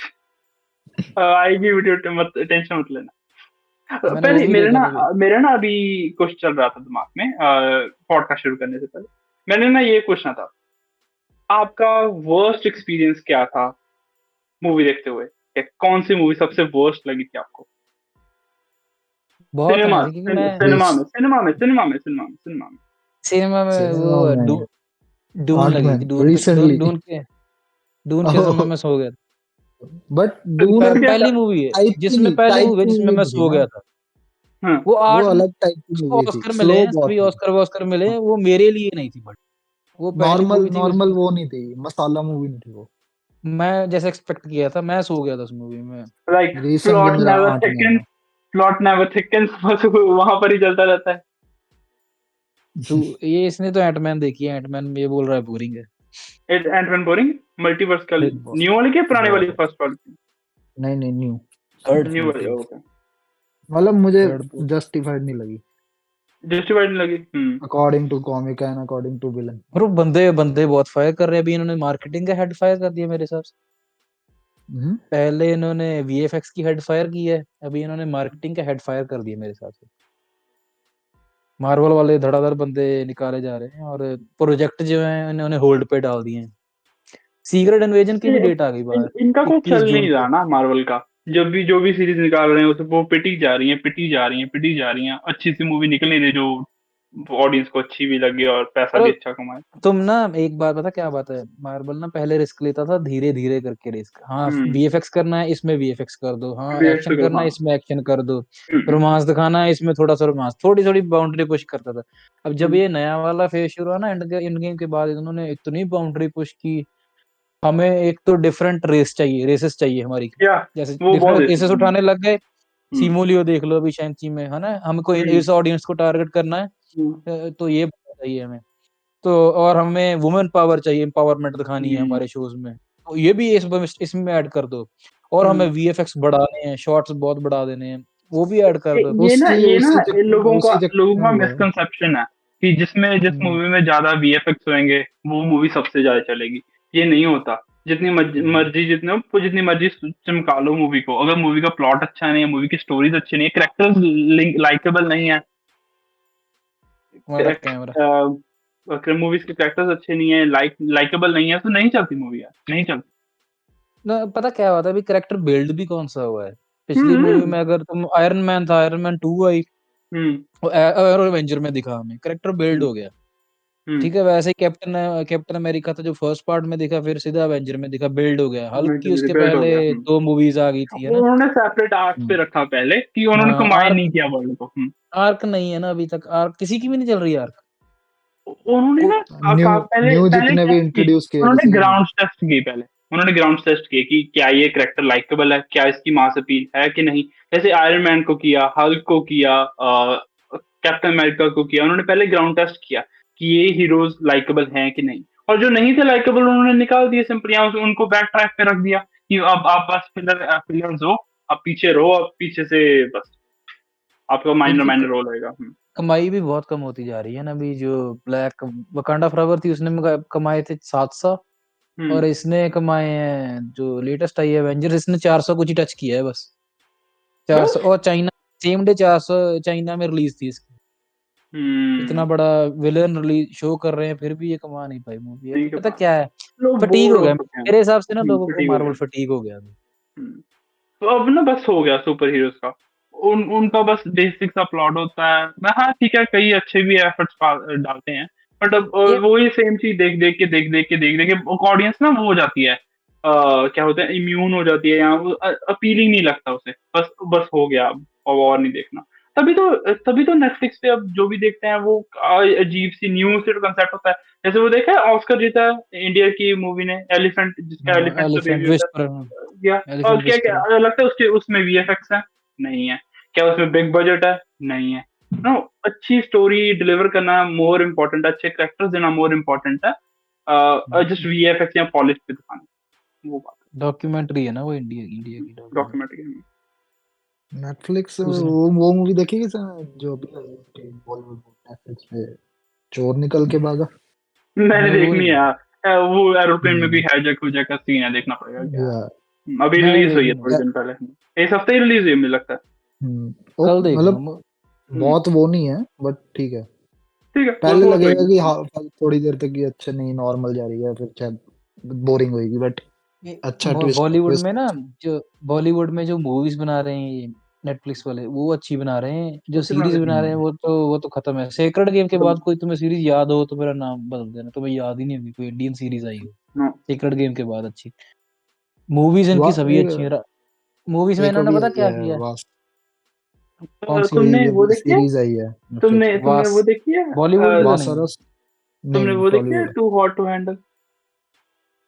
आएगी वीडियो, मत टेंशन मत लेना। मैंने वो पहले भी देखा था फिर। मेरे ना अभी कुछ चल रहा था दिमाग में, पॉडकास्ट शुरू करने से पहले मैंने ना ये पूछना था, आपका वर्स्ट एक्सपीरियंस क्या था मूवी देखते हुए? कौन सी मूवी सबसे वर्स्ट लगी थी आपको? बहुत हैं सिनेमा ऐसे, क्योंकि मैं सिनेमा में, सिनेमा में, सिनेमा में, सिनेमा में, सिनेमा में। सिनेमा में सिनेमा वो में डून लगी थी, आर्टमैन रिसेंटली। डून के समय मैं सो गया था। बट डून ऐसा क्या था? पहली टाइप मूवी की जिसमें मूवी मैं थी सो ना, गया था। हाँ। वो वो आर्ट, अलग टाइप की उसको मूवी थी, ऑस्कर मिले स्लो हैं, बहुत सभी थी। ऑस्कर मिले हैं, वो मेरे लिए नहीं थी, बट वो पहली नॉर्मल मूवी थी नॉर्मल उसमें। वो नहीं थी, मसाला मूवी नहीं थी वो। मैं जैसे एक्सपेक्ट किया था, मैं सो गया था उस मूवी में। लाइक रिसेंटली प्लॉट मेरा नेवर आर्टमैन थिकन, है। प्लॉट नेवर थिकन, बस वहां पर ही चलता रहता है। तो ये इसने तो एंटमैन देखी है, एंटमैन में ये बोल रहा है बोरिंग है। Ant-Man boring? मल्टीवर्स का बहुत न्यू वाली क्या पुराने वाली, बहुत फर्स्ट वाली? नहीं नहीं, न्यू। थर्ड न्यू फोर्थ वाली, फिफ्थ, ओके। मतलब मुझे थर्ड फोर्थ। जस्टिफाइड नहीं लगी, जस्टिफाइड नहीं लगी। According to comic and according to villain. और वो बंदे बंदे बहुत फायर कर रहे हैं, अभी इन्होंने मार्केटिंग का हेड फायर कर दिया मेरे हिसाब से। पहले इन्होंने वीएफएक्स की हेड फायर की है, अभी इन्होंने मार्केटिंग का हेड फायर कर दिया मेरे हिसाब से। मार्वल वाले धड़ाधड़ बंदे निकाले जा रहे हैं, और प्रोजेक्ट जो है इन्होंने होल्ड पे डाल दिए हैं। सीक्रेट इन्वेजन की भी डेट आ गई बाहर, इनका कोई 21 चल जून नहीं रहा को। ना मार्वल का। जब भी जो भी सीरीज निकाल रहे हैं उसे वो पिटी जा रही है, पिटी जा रही है, पिटी जा रही है। अच्छी सी मूवी निकल नहीं रही जो ऑडियंस को अच्छी भी लगे और पैसा भी और अच्छा कमाए। तुम ना एक बात बता, क्या बात है, मार्वल ना पहले रिस्क लेता था, धीरे धीरे करके रिस्क। हाँ हम्म। वीएफएक्स करना है इसमें वीएफएक्स कर दो, हाँ वेस्ट एक्शन करो, करना हाँ। है इसमें एक्शन कर दो, हम्म, रोमांस दिखाना है इसमें थोड़ा सा रोमांस, थोड़ी थोड़ी बाउंड्री पुश करता था। अब जब हम्म। ये नया वाला फेज शुरू हुआ ना, एंड गेम के बाद इन्होंने इतनी बाउंड्री पुश की। हमें एक तो डिफरेंट रेसेस चाहिए हमारी, या, जैसे वो बहुत डिफरेंट इशू। रेसेस उठाने लग गए। हम्म, सिमोलियो देख लो अभी शैंची में, है ना, हमको हम्म, इस ऑडियंस को टारगेट करना है। हम्म, तो ये चाहिए हमें। तो और हमें वुमेन पावर चाहिए, एम्पावरमेंट दिखानी है हम्म, हमारे शोज में, तो ये भी इसमें ऐड कर दो। और हमें हम्म। वीएफएक्स बढ़ाने हैं, शॉट्स बहुत बढ़ा देने हैं, वो भी ऐड कर दो। ये ना ये ना इन उसी लोगों चक्कर में का हुआ है। मिसकंसेप्शन है कि जिस हम्म, मूवी में ज्यादा वीएफएक्स होंगे वो मूवी सबसे ज्यादा चलेगी। ये नहीं होता। जितनी हम्म, मर्जी जितनी मर्जी चमका लो मूवी को, अगर मूवी का प्लॉट अच्छा नहीं है, मूवी की स्टोरीज अच्छी नहीं है, कैरेक्टर्स लाइकेबल नहीं है, हमारा कैमरा। मूवीज के कैरेक्टर्स अच्छे नहीं है, लाइकेबल नहीं है, तो नहीं चलती मूवी यार, नहीं चलती। ना पता क्या हुआ था, अभी करेक्टर बिल्ड भी कौन सा हुआ है। पिछली हम्म, मूवी में अगर तुम, आयरन मैन था, आयरन मैन 2 आई, हम्म और एवेंजर में दिखा हमें, करेक्टर बिल्ड हम्म हो गया। हम्म ठीक है, वैसे ही कैप्टन अमेरिका था जो फर्स्ट पार्ट में दिखा, फिर सीधा एवेंजर में दिखा, बिल्ड हो गया। हल्क की उसके बिल्ड हो पहले गया। 2 मूवीज आ गई थी, है ना। उन्होंने सेपरेट आर्क पे रखा पहले कि उन्होंने हाँ, कमाई आर्क नहीं किया वर्ल्ड को। आर्क नहीं है ना अभी तक, आर्क किसी की भी नहीं चल रही आर्क उन्होंने को। ना न्यू पहले न्यू पहले जितने क्या भी किए, इंट्रोड्यूस किए उन्होंने किसी की नहीं। ग्राउंड टेस्ट किए पहले। उन्होंने ग्राउंड टेस्ट किए कि क्या ये करेक्टर लाइकेबल है, क्या इसकी मास अपील है कि नहीं। जैसे आयरन मैन को किया, हल्क को किया, कैप्टन अमेरिका को किया। उन्होंने पहले ग्राउंड टेस्ट किया कि ये हीरोज लाइकेबल हैं कि नहीं। और जो नहीं थे लाइकेबल उन्होंने निकाल दिए सिंपली, उनको बैक ट्रैक पे रख दिया कि अब आप बस फिलर्स हो, आप पीछे रहो, आप पीछे से बस आपका माइनर इनकी माइनर रोल होएगा। कमाई भी बहुत कम होती जा रही है ना। अभी जो ब्लैक वकांडा फॉरएवर थी उसने कमाए थे 700, हम्म और इसने कमाए हैं जो लेटेस्ट आई है एवेंजर्स, इसने 400 कुछ ही टच किया है बस। 400, बस। और चाइना सेम डे 400 चाइना में रिलीज थी इसकी। इतना हम्म बड़ा विलन रिलीज शो कर रहे हैं, फिर भी ये कमा नहीं पाई मूवी। अभी नहीं के पता पास क्या है, लोग फटीग बोर हो हो गया चुके हैं। मेरे हिसाब से ना, लोगों को फटीग हो मार्वल गया। फटीग हो गया अभी। तो अब ना बस हो गया सुपर हीरोज का। उनका बस बेसिक सा प्लॉट होता है। हाँ ठीक है, कई अच्छे भी एफर्ट्स डालते हैं, बट अब ये वही सेम चीज देख देख के ऑडियंस ना वो हो जाती है। क्या होता है, इम्यून हो जाती है, या वो अपीलिंग नहीं लगता उसे। बस बस हो गया, अब और नहीं देखना। तभी तो नेटफ्लिक्स पे अब जो भी देखते हैं वो अजीब सी न्यू से कंसेप्ट होता है। जैसे वो देखा है, ऑस्कर जीता है इंडिया की मूवी ने, एलिफेंट, जिसका एलिफेंट से एलिफेंट बेबी होता विस्पर, है। या और एलिफेंट क्या क्या विस्पर। लगता है उसके उसमें वीएफएक्स है? नहीं है। क्या उसमें बिग बजट है? नहीं है। नो, अच्छी स्टोरी डिलीवर करना मोर इम्पोर्टेंट है, अच्छे करेक्टर्स देना मोर इम्पोर्टेंट है, जस्ट वीएफएक्स या पॉलिश पे दिखाना, वो बात डॉक्यूमेंट्री है ना वो, इंडिया इंडिया की डॉक्यूमेंट्री डॉक्यूमेंट्री। नेटफ्लिक्स उसने। वो मूवी देखी कि जो अभी आई थी बॉलीवुड नेटफ्लिक्स पे, चोर निकल के भागा। मैंने नहीं वो देखनी नहीं है देखी। यार। वो एरोप्लेन में भी हम्म, हाईजैक हुजैक का सीन है, देखना पड़ेगा क्या है। या अभी मैंने रिलीज हुई है देखी थोड़े नहीं, या- दिन पहले, इस हफ्ते ही रिलीज हुई है मुझे लगता है। ओ कल देखूंगा मतलब हम्म, बहुत वो नहीं है, बट ठीक है। ठीक है, पहले वो कोई लगेगा कि नहीं। हाँ थोड़ी देर तक ये अच्छा नहीं नॉर्मल जा रही है, फिर शायद बोरिंग होगी, बट अच्छा ट्विस्ट बॉलीवुड में ट्विस्ट ना, अच्छा। जो बॉलीवुड में जो मूवीज बना रहे हैं ये नेटफ्लिक्स वाले, वो अच्छी बना रहे हैं। जो अच्छे बना सीरीज देते बना रहे हैं हम्म, वो तो खत्म है। सेक्रेड गेम के हैं। बाद कोई तुम्हें सीरीज याद हो तो मेरा नाम बदल देना, तुम्हें याद ही नहीं होगी कोई इंडियन सीरीज आई हो नो। सेक्रेड गेम के बाद अच्छी। मूवीज इनकी सभी अच्छी एक, है। मूवीज में एक इन्होंने अभी पता आई क्या है किया है? वास, कौन सी तुमने ये वो अभी देखी है? सीरीज आई है नेटफ्लिक्स तुमने पे, तुमने वास वो देखी है? बॉलीवुड की तो नहीं है। वासरस। तुमने नहीं वो देखी है, टॉलीवुड है। Too hot to handle?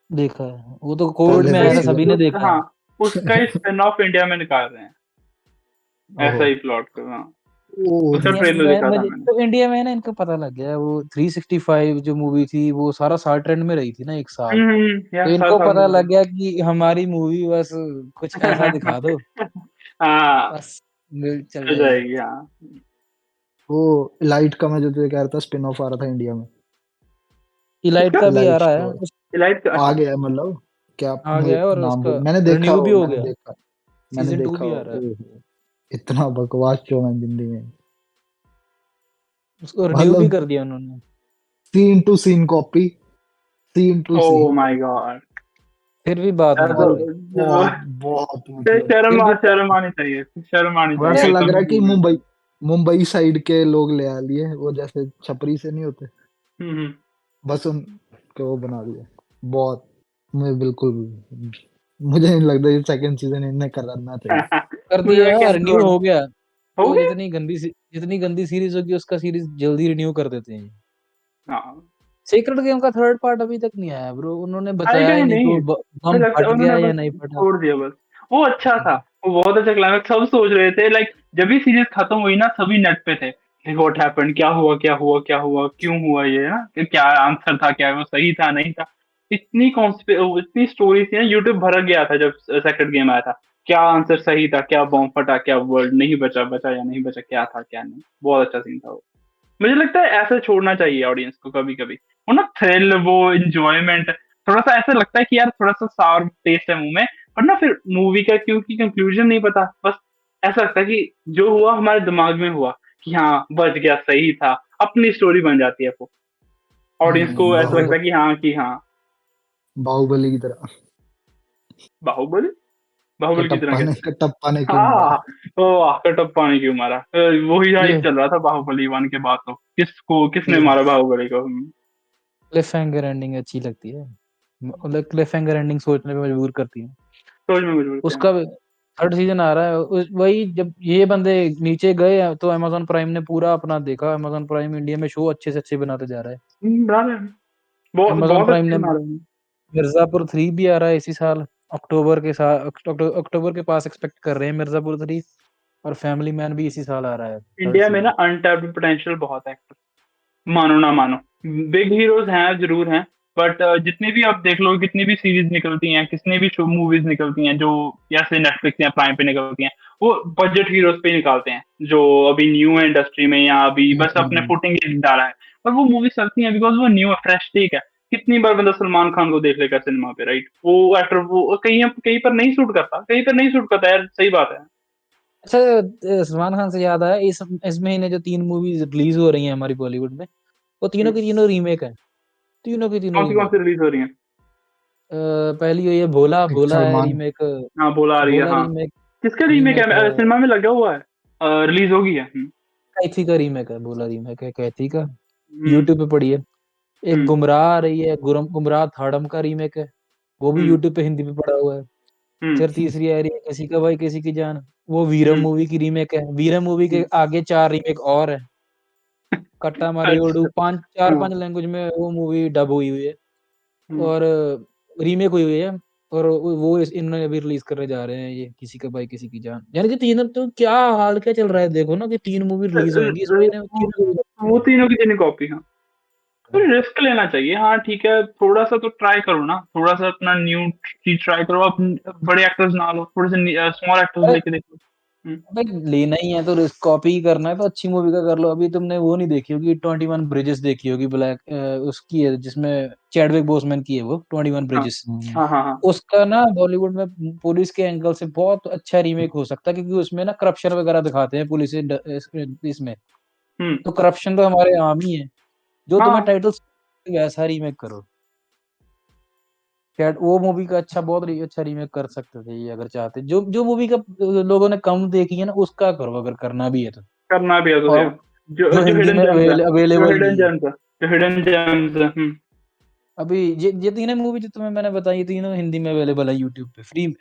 देखा है, वो तो कोविड पहले में उसका आया वेब था, ही सभी ने देखा हाँ, है। उसका ही स्पिन ऑफ इंडिया में निकाल रहे हैं, ओहो। ऐसा ही प्लॉट को। हाँ, ओ उसका इंडिया ट्रेलर में देखा था मुझे मैंने। तो इंडिया में ना इनका पता लग गया, वो 365 जो मूवी थी वो सारा साल ट्रेंड में रही थी ना 1 साल। यार तो साल इनको साल में पता लग लगे। गया कि हमारी मूवी बस कुछ ऐसा दिखा दो, हाँ, बस मिल चल हो जाएगी। जाएगी। हाँ, वो इलाइट का मैं जो तुझे कह रहा था स्पिन ऑफ आ रहा था इंडिया में। इलाइट किसका? का भी आ इलाइट रहा है स्टोर इलाइट का? आ अच्छा। गया है, मतलब क्या आ मुझे गया है, और नाम उसका बोल, मैंने देखा रिन्यू भी हो, हो मैंने गया, देखा, मैंने सीजन 2 देखा भी हो। आ रहा है। ओहो, इतना बकवास शो मैंने जिंदगी में, उसको रिन्यू भी मतलब कर दिया उन्होंने। Scene to scene copy, scene to oh scene my copy. God. फिर भी बात नहीं और बन रही। बहुत बहुत मतलब फिर भी शर्म आनी चाहिए, शर्म आनी पता वैसा चाहिए है, ऐसा लग रहा है कि मूवी में। मुंबई साइड के लोग ले आ लिए, वो जैसे छपरी से नहीं होते, हम्म बस उनको वो बना दिया। बहुत, मुझे बिल्कुल, मुझे नहीं लगता ये सेकंड सीजन इन्हें करना चाहिए। कर मुझे दिया, रिन्यू कैंसल हो गया। हो वो गया। जितनी गंदी सीरीज होगी उसका सीरीज जल्दी रिन्यू कर देते हैं। हाँ, सीक्रेट गेम का थर्ड पार्ट अभी तक नहीं आया ब्रो, उन्होंने आएगा बताया ही ही नहीं कि नहीं। वो मुझे बम लगता है फट उन्होंने गया या बस नहीं फटा। छोड़ दिया बस। वो अच्छा था, वो बहुत अच्छा क्लाइमेक्स। सब सोच रहे थे, लाइक जब भी सीरीज खत्म हुई ना, सभी नेट पे थे, व्हाट हैपेंड, क्या हुआ क्या हुआ क्या हुआ, क्यों हुआ ये ना, कि क्या आंसर था, क्या वो सही था नहीं था। इतनी स्टोरी थी ना, यूट्यूब भर गया था जब सेकंड गेम आया था। क्या आंसर सही था, क्या बॉम्ब फटा, क्या वर्ल्ड नहीं बचा, बचा या नहीं बचा, क्या था क्या नहीं। बहुत अच्छा सीन था वो। मुझे लगता है ऐसा छोड़ना चाहिए ऑडियंस को कभी कभी। वो ना थ्रिल, वो इंजॉयमेंट, थोड़ा सा ऐसा लगता है कि यार थोड़ा सा सार टेस्ट है मुंह में, पर ना फिर मूवी का क्योंकि कंक्लूजन नहीं पता, बस ऐसा लगता है कि जो हुआ हमारे दिमाग में हुआ, कि हाँ बच गया, सही था, अपनी स्टोरी बन जाती है वो। ऑडियंस को ऐसा लगता है कि हाँ, बाहुबली की तरह। बाहुबली। बाहुबली की तरह कटप्पा ने कैसे? कटप्पा ने क्यों मारा? हाँ, ओ कटप्पा ने क्यों मारा? वही ये हाइप चल रहा था बाहुबली 1 के बाद, तो किसने ये मारा बाहुबली को? क्लिफ हैंगर एंडिंग अच्छी लगती है, मतलब क्लिफ हैंगर एंडिंग सोचने पे मजबूर करती है। सोच में मजबूर किया। उसका थर्ड सीजन आ रहा है, वही जब ये बंदे नीचे गए तो अमेजोन प्राइम ने पूरा अपना देखा। अमेजोन प्राइम इंडिया में शो अच्छे से अच्छे बनाते जा रहा है। बना रहे हैं, बहुत अमेजोन बहुत प्राइम अच्छे ने बना रहे हैं। मिर्जापुर 3 भी आ रहा है इसी साल, अक्टूबर के साथ, अक्टूबर के पास एक्सपेक्ट कर रहे हैं मिर्जापुर 3। और फैमिली मैन भी इसी साल आ रहा है थर्ड इंडिया में ना सीजन। अनटैप्ड पोटेंशियल बहुत है, मानो ना मानो। बिग हीरोज हैं, जरूर हैं, बट जितने भी आप देख लो, कितनी भी सीरीज निकलती हैं, कितनी भी शो मूवीज निकलती हैं जो या से नेटफ्लिक्स या प्राइम पे निकलती हैं, वो बजट हीरोज पे ही निकालते हैं, जो अभी न्यू है इंडस्ट्री में या अभी बस अपने फुटिंग डाला है। और वो मूवी चलती है बिकॉज वो न्यू है, फ्रेश टेक है। कितनी बार बंदा सलमान खान को देख लेगा सिनेमा पे, राइट? वो एक्टर वो कहीं कहीं पर नहीं सूट करता, कहीं पर नहीं सूट करता यार, सही बात है। अच्छा, सलमान खान से याद आया, इस महीने जो 3 मूवीज रिलीज हो रही हैं हमारी बॉलीवुड में, वो तीनों की तीनों रीमेक है। तीनों की तीनों कौन रीमेक सी है। रिलीज हो रही है? पहली हुई है भोला, एक भोला है सलमान रीमेक। हाँ, बोला आ रही है, भोला हाँ। रीमेक। किसका रीमेक रीमेक है है? सिनेमा में लगा हुआ है, रिलीज हो गई है। कैथी का रीमेक है, भोला रीमेक है कैथी का। हम्म, यूट्यूब पे पड़ी है। एक हम्म, गुमराह आ रही है, गुमराह थाड़म का रीमेक है, वो भी हम्म, यूट्यूब पे हिंदी पे पड़ा हुआ है। हम्म, फिर तीसरी आ रही है किसी का भाई किसी की जान, वो वीरम हम्म, मूवी की रीमेक है। वीरम मूवी के हम्म। आगे 4 रीमेक और है। कट्टा मारी ओडू, अच्छा। 4-5 हाँ। लैंग्वेज में वो मूवी डब हुई हुई है हम्म। और रीमेक हुई हुई है। और वो इन्होंने अभी रिलीज करने जा रहे हैं, ये किसी का भाई किसी की जान, यानी कि तीनों, तो क्या हाल क्या चल रहा है देखो ना, कि 3 मूवी रिलीज होंगी इस महीने में, तीनों वो तीनों की तीनों कॉपी, हाँ। तो रिस्क लेना चाहिए, हाँ ठीक है, थोड़ा सा तो ट्राई करो ना, थोड़ा सा अपना न्यू चीज ट्राई करो। आप बड़े एक्टर्स ना लो, थोड़े से स्मॉल एक्टर्स अरे लेके देखो। भाई लेना ही है तो रिस्क, कॉपी ही करना है तो अच्छी मूवी का कर लो। अभी तुमने वो नहीं देखी होगी, 21 ब्रिजेस देखी होगी, ब्लैक उसकी है जिसमें चैडविक बोसमैन की है वो 21 हाँ, ब्रिजेस। हाँ, हाँ, हाँ। उसका ना बॉलीवुड में पुलिस के एंगल से बहुत अच्छा रीमेक हो सकता है, क्योंकि उसमें ना करप्शन वगैरह दिखाते हैं पुलिस इसमें। हम्म। तो करप्शन तो हमारे आम ही है। जो तुम्हें हाँ, टाइटल वैसा रीमेक करो। कैट वो मूवी का अच्छा, बहुत अच्छा रीमेक कर सकते थे ये अगर चाहते। जो जो मूवी का लोगों ने कम देखी है ना, उसका करो अगर करना भी है तो। करना भी है तो और यार, जो जो जो हिंदी हिडन में जेम्स है, जो अवेलेबल हिडन नहीं है जेम्स है, जो हिडन जेम्स है। अभी। ये तीनों मूवी जो तुम्हें मैंने बताई, ये तीनों हिंदी में अवेलेबल है यूट्यूब पे फ्री में।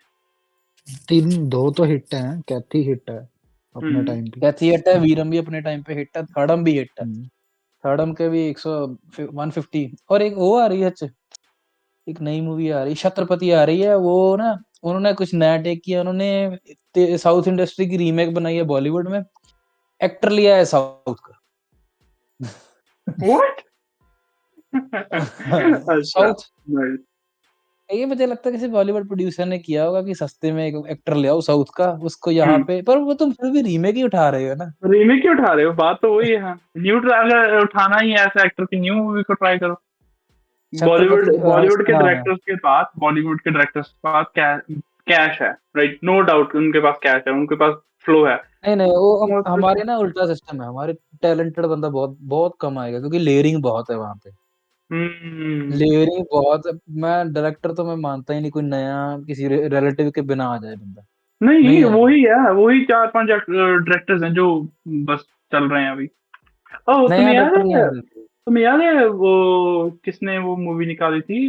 तीन दो तो हिट हैं, कैथी हिट है अपने हम्म। टाइम पे। कैथी हिट है, वीरम भी अपने टाइम पे हिट है, थर्डम भी हिट है। हम्म, थर्डम के भी 150। और एक वो आ रही है, एक नई मूवी आ रही है, छत्रपति आ रही है। वो ना उन्होंने कुछ नया टेक किया, उन्होंने साउथ इंडस्ट्री की रीमेक बनाई है बॉलीवुड में। एक्टर लिया है साउथ का। व्हाट? अच्छा। साउथ। nice। ये मुझे लगता है किसी बॉलीवुड प्रोड्यूसर ने किया होगा कि सस्ते में एक एक्टर ले आओ साउथ का, उसको यहाँ हम्म। पे। पर वो तुम फिर भी रीमेक ही उठा रहे हो ना। रीमेक क्यों उठा रहे हो? बात तो वही है, हाँ। अगर उठाना ही है ऐसा एक्टर की, न्यू मूवी को ट्राई करो। छत्रपति बॉलीवुड सुना है। बॉलीवुड के डायरेक्टर्स के पास कैश है, राइट? नो डाउट उनके पास कैश है, उनके पास फ्लो है। नहीं नहीं, वो हम्म। हमारे ना उल्टा सिस्टम है, हमारे टैलेंटेड बंदा बहुत बहुत कम आएगा, क्योंकि लेयरिंग बहुत है वहां पे। लेयरिंग बहुत है। मैं डायरेक्टर तो मैं मानता ही नहीं कोई नया किसी रिलेटिव के बिना आ जाए बंदा, नहीं, नहीं आएगा। वही है, वही 4-5 डायरेक्टर्स हैं जो बस चल रहे हैं अभी। ओह, नया डायरेक्टर नहीं आने देते। तुम्हें याद है वो किसने वो मूवी निकाली थी?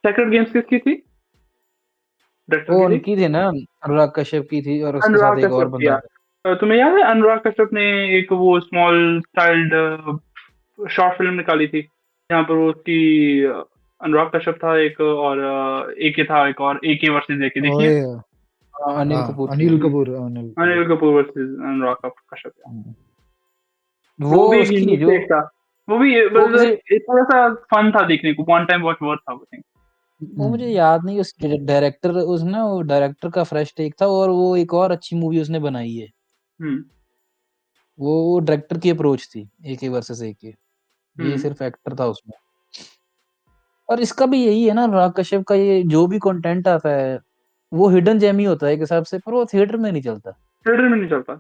सेक्रेड गेम्स किसकी थी, डायरेक्टर वो की थी? उनकी थी ना, अनुराग कश्यप की थी, और उसके अनुराग साथ एक और कश्यप बंदा किया। था। तुम्हें याद है अनुराग कश्यप ने एक वो स्मॉल चाइल्ड शॉर्ट फिल्म निकाली थी, जहाँ पर वो उसकी अनुराग कश्यप था एक, और एके था एक, और एके वर्सेस एके, देखिए। ओए, अनिल हाँ कपूर की अनिल है। कपूर, अनिल अनिल कपूर। कपूर वर्सेस अनुराग कश्यप। हम्म, वो वो भी एक उसकी नहीं, यूनिक जो टेक था। वो भी वो मतलब किसी, थोड़ा सा फन था देखने को, वन टाइम वॉच वर्थ था, आई थिंक। वो मुझे याद नहीं उस डायरेक्टर, उस ना वो डायरेक्टर का फ्रेश टेक था, और वो एक और अच्छी मूवी उसने बनाई है। हम्म, वो डायरेक्टर की अप्रोच थी, एके वर्सेस एके। ये हम्म, सिर्फ एक्टर था उसमें। और इसका भी यही है ना, अनुराग कश्यप का ये जो भी कंटेंट आता है, वो हिडन जेम ही होता है एक हिसाब से, पर वो थिएटर में नहीं चलता। थिएटर में नहीं चलता।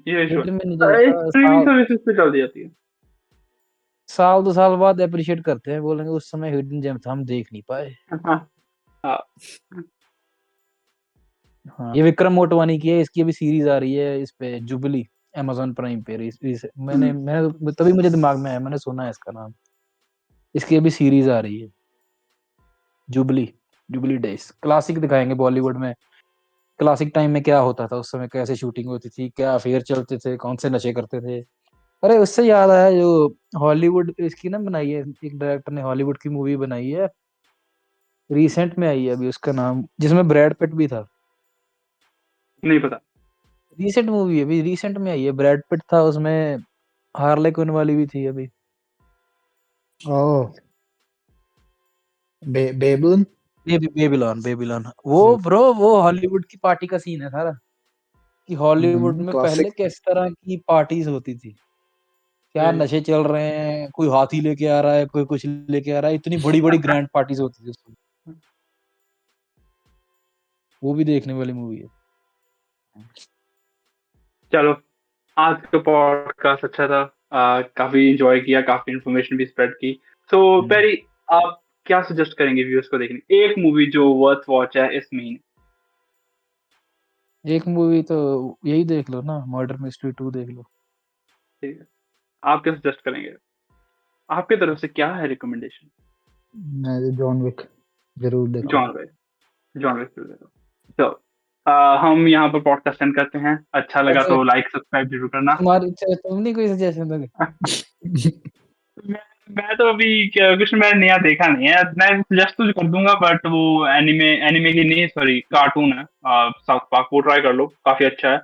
ये इशू थिएटर में नहीं है, चलता। स्ट्रीमिंग सर्विसेज पे चल जाती है। साल 2 साल बाद अप्रिशिएट करते हैं, बोलेंगे उस समय हिडन जेम था, हम देख नहीं पाए। हाँ, हाँ हाँ, ये विक्रम मोटवानी की है, इसकी अभी सीरीज आ रही है इस पे जुबली, अमेजोन प्राइम पे। मैंने तभी मुझे दिमाग में आया, मैंने सुना है इसका नाम। इसकी अभी सीरीज आ रही है जुबली, जुबली डेज। क्लासिक दिखाएंगे बॉलीवुड में, क्लासिक टाइम में क्या होता था, उस समय कैसे शूटिंग होती थी, क्या अफेयर चलते थे, कौन से नशे करते थे। अरे उससे याद आया, जो हॉलीवुड इसकी ना बनाई है, एक डायरेक्टर ने हॉलीवुड की मूवी बनाई है, रिसेंट में आई है अभी, उसका नाम, जिसमें ब्रैड पिट भी था। नहीं पता। रिसेंट मूवी है, अभी रिसेंट में आई है, ब्रैड पिट था उसमें, हार्ले क्विन वाली भी थी अभी। Oh, baboon. Babylon, Babylon. वो ब्रो, वो हॉलीवुड की पार्टी का सीन है सारा, कि हॉलीवुड में पहले क्लासिक। किस तरह की पार्टीज होती थी, क्या नशे चल रहे हैं, कोई हाथी लेके आ रहा है, कोई कुछ लेके आ रहा है, इतनी बड़ी बड़ी ग्रैंड पार्टीज होती थी उसमें। वो भी देखने वाली मूवी है। चलो, आज का पॉडकास्ट अच्छा था, काफी एंजॉय किया, काफी इन्फॉर्मेशन भी स्प्रेड की। तो पेरी, आप क्या सजेस्ट करेंगे व्यूअर्स को देखने, एक मूवी जो वर्थ वॉच है इस महीने? एक मूवी तो यही देख लो ना, मर्डर मिस्ट्री 2 देख लो। ठीक है, आप क्या सजेस्ट करेंगे? आपकी तरफ से क्या है रिकमेंडेशन? मैं जॉन विक जरूर देखो। जॉन विक, जॉन विक तो हम यहाँ पर पॉडकास्ट एंड करते हैं। अच्छा लगा अच्छा, तो लाइक सब्सक्राइब जरूर करना। तुम्हारी तुम नहीं कोई सजेशन दोगे? मैं तो अभी कुछ मैंने नया देखा नहीं है, मैं सजेस्ट तो कर दूंगा, बट वो एनिमे एनिमे की नहीं, सॉरी कार्टून है, साउथ पार्क, वो ट्राई कर लो, काफी अच्छा है।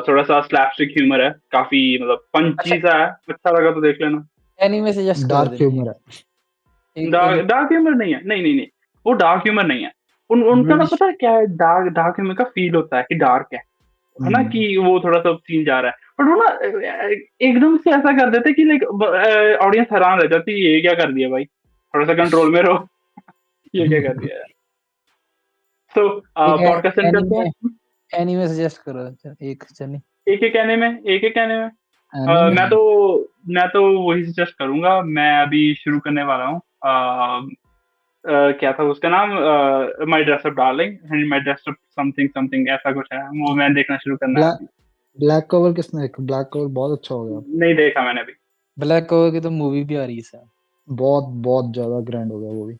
थोड़ा सा स्लैपस्टिक ह्यूमर है, काफी मतलब पंची अच्छा, सा है, अच्छा लगा तो देख लेना। एनीमे सजेस्ट करो डार्क देन ह्यूमर है। एक डार्क एनीमे। डार्क ह्यूमर नहीं है, नहीं नहीं नहीं, वो डार्क ह्यूमर नहीं है। उनका ना ब्रिटिश। पता है क्या है, डार्क डार्क ह्यूमर का फील होता है कि डार्क है ना, कि वो थोड़ा सा सीन जा रहा है, बट वो ना एकदम से ऐसा कर देते कि लाइक ऑडियंस हैरान रह जाती है, ये क्या कर दिया भाई, थोड़ा सा कंट्रोल में रहो, ये क्या कर दिया है। तो एक पॉडकास्ट एंड करते एनीमे, हैं। एनीमे सजेस्ट करो अच्छा, एक चन्नी। एक एक कहने में, एक एक कहने में, एनीमे। मैं तो वही सजेस्ट करूंगा, मैं अभी शुरू करने वाला हूँ। क्या था उसका नाम, my dress up darling, my dress up something something ऐसा कुछ है, वो मैं देखना शुरू करना है ब्लैक अभी। ब्लैक कवर किसने देखा? ब्लैक कवर बहुत अच्छा हो गया। नहीं देखा मैंने अभी। ब्लैक कवर की तो मूवी भी आ रही है सर। बहुत बहुत ज्यादा ग्रैंड हो गया वो भी।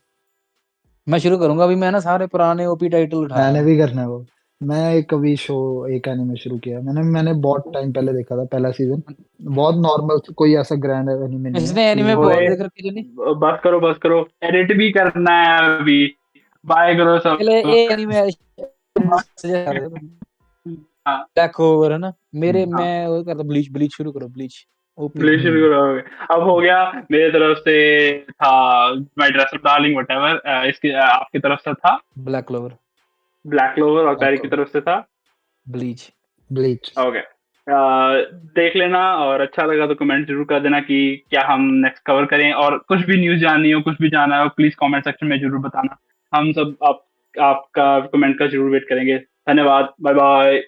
मैं शुरू करूंगा अभी, मैं ना सारे पुराने ओपी टाइटल उठा रहा मैंने हूँ। भी करना है वो। मैं एक अभी शो, एक एनिमे शुरू किया है। मैंने बहुत टाइम पहले देखा था पहला सीजन। बहुत नॉर्मल, कोई ऐसा ग्रैंड एनिमे नहीं है इसने कि एनीमे ओए, बहुत देख रखी है नहीं। बस करो बस करो, एडिट भी करना है अभी, बाय करो पहले सब। एक एनीमे सजेस्ट कर रहे थे, हाँ ब्लैक कवर है ना मेरे, हम्म, हाँ, मैं वो करता, ब्लीच, ब्लीच शुरू करो, ब्लीच ओपी। प्ले शुरू करोगे? अब हो गया, मेरे तरफ से था my dress up darling what ever, इसकी आपकी तरफ से था ब्लैक क्लोवर, ब्लैक क्लोवर, और ब्लैक पैरी की कवर, तरफ से था ब्लीच। ब्लीच। ओके। देख लेना, और अच्छा लगा तो कमेंट जरूर कर देना कि क्या हम नेक्स्ट कवर करें, और कुछ भी न्यूज जाननी हो, कुछ भी जानना हो, प्लीज कमेंट सेक्शन में जरूर बताना। हम सब आपका कमेंट का जरूर वेट करेंगे। धन्यवाद, बाय बाय।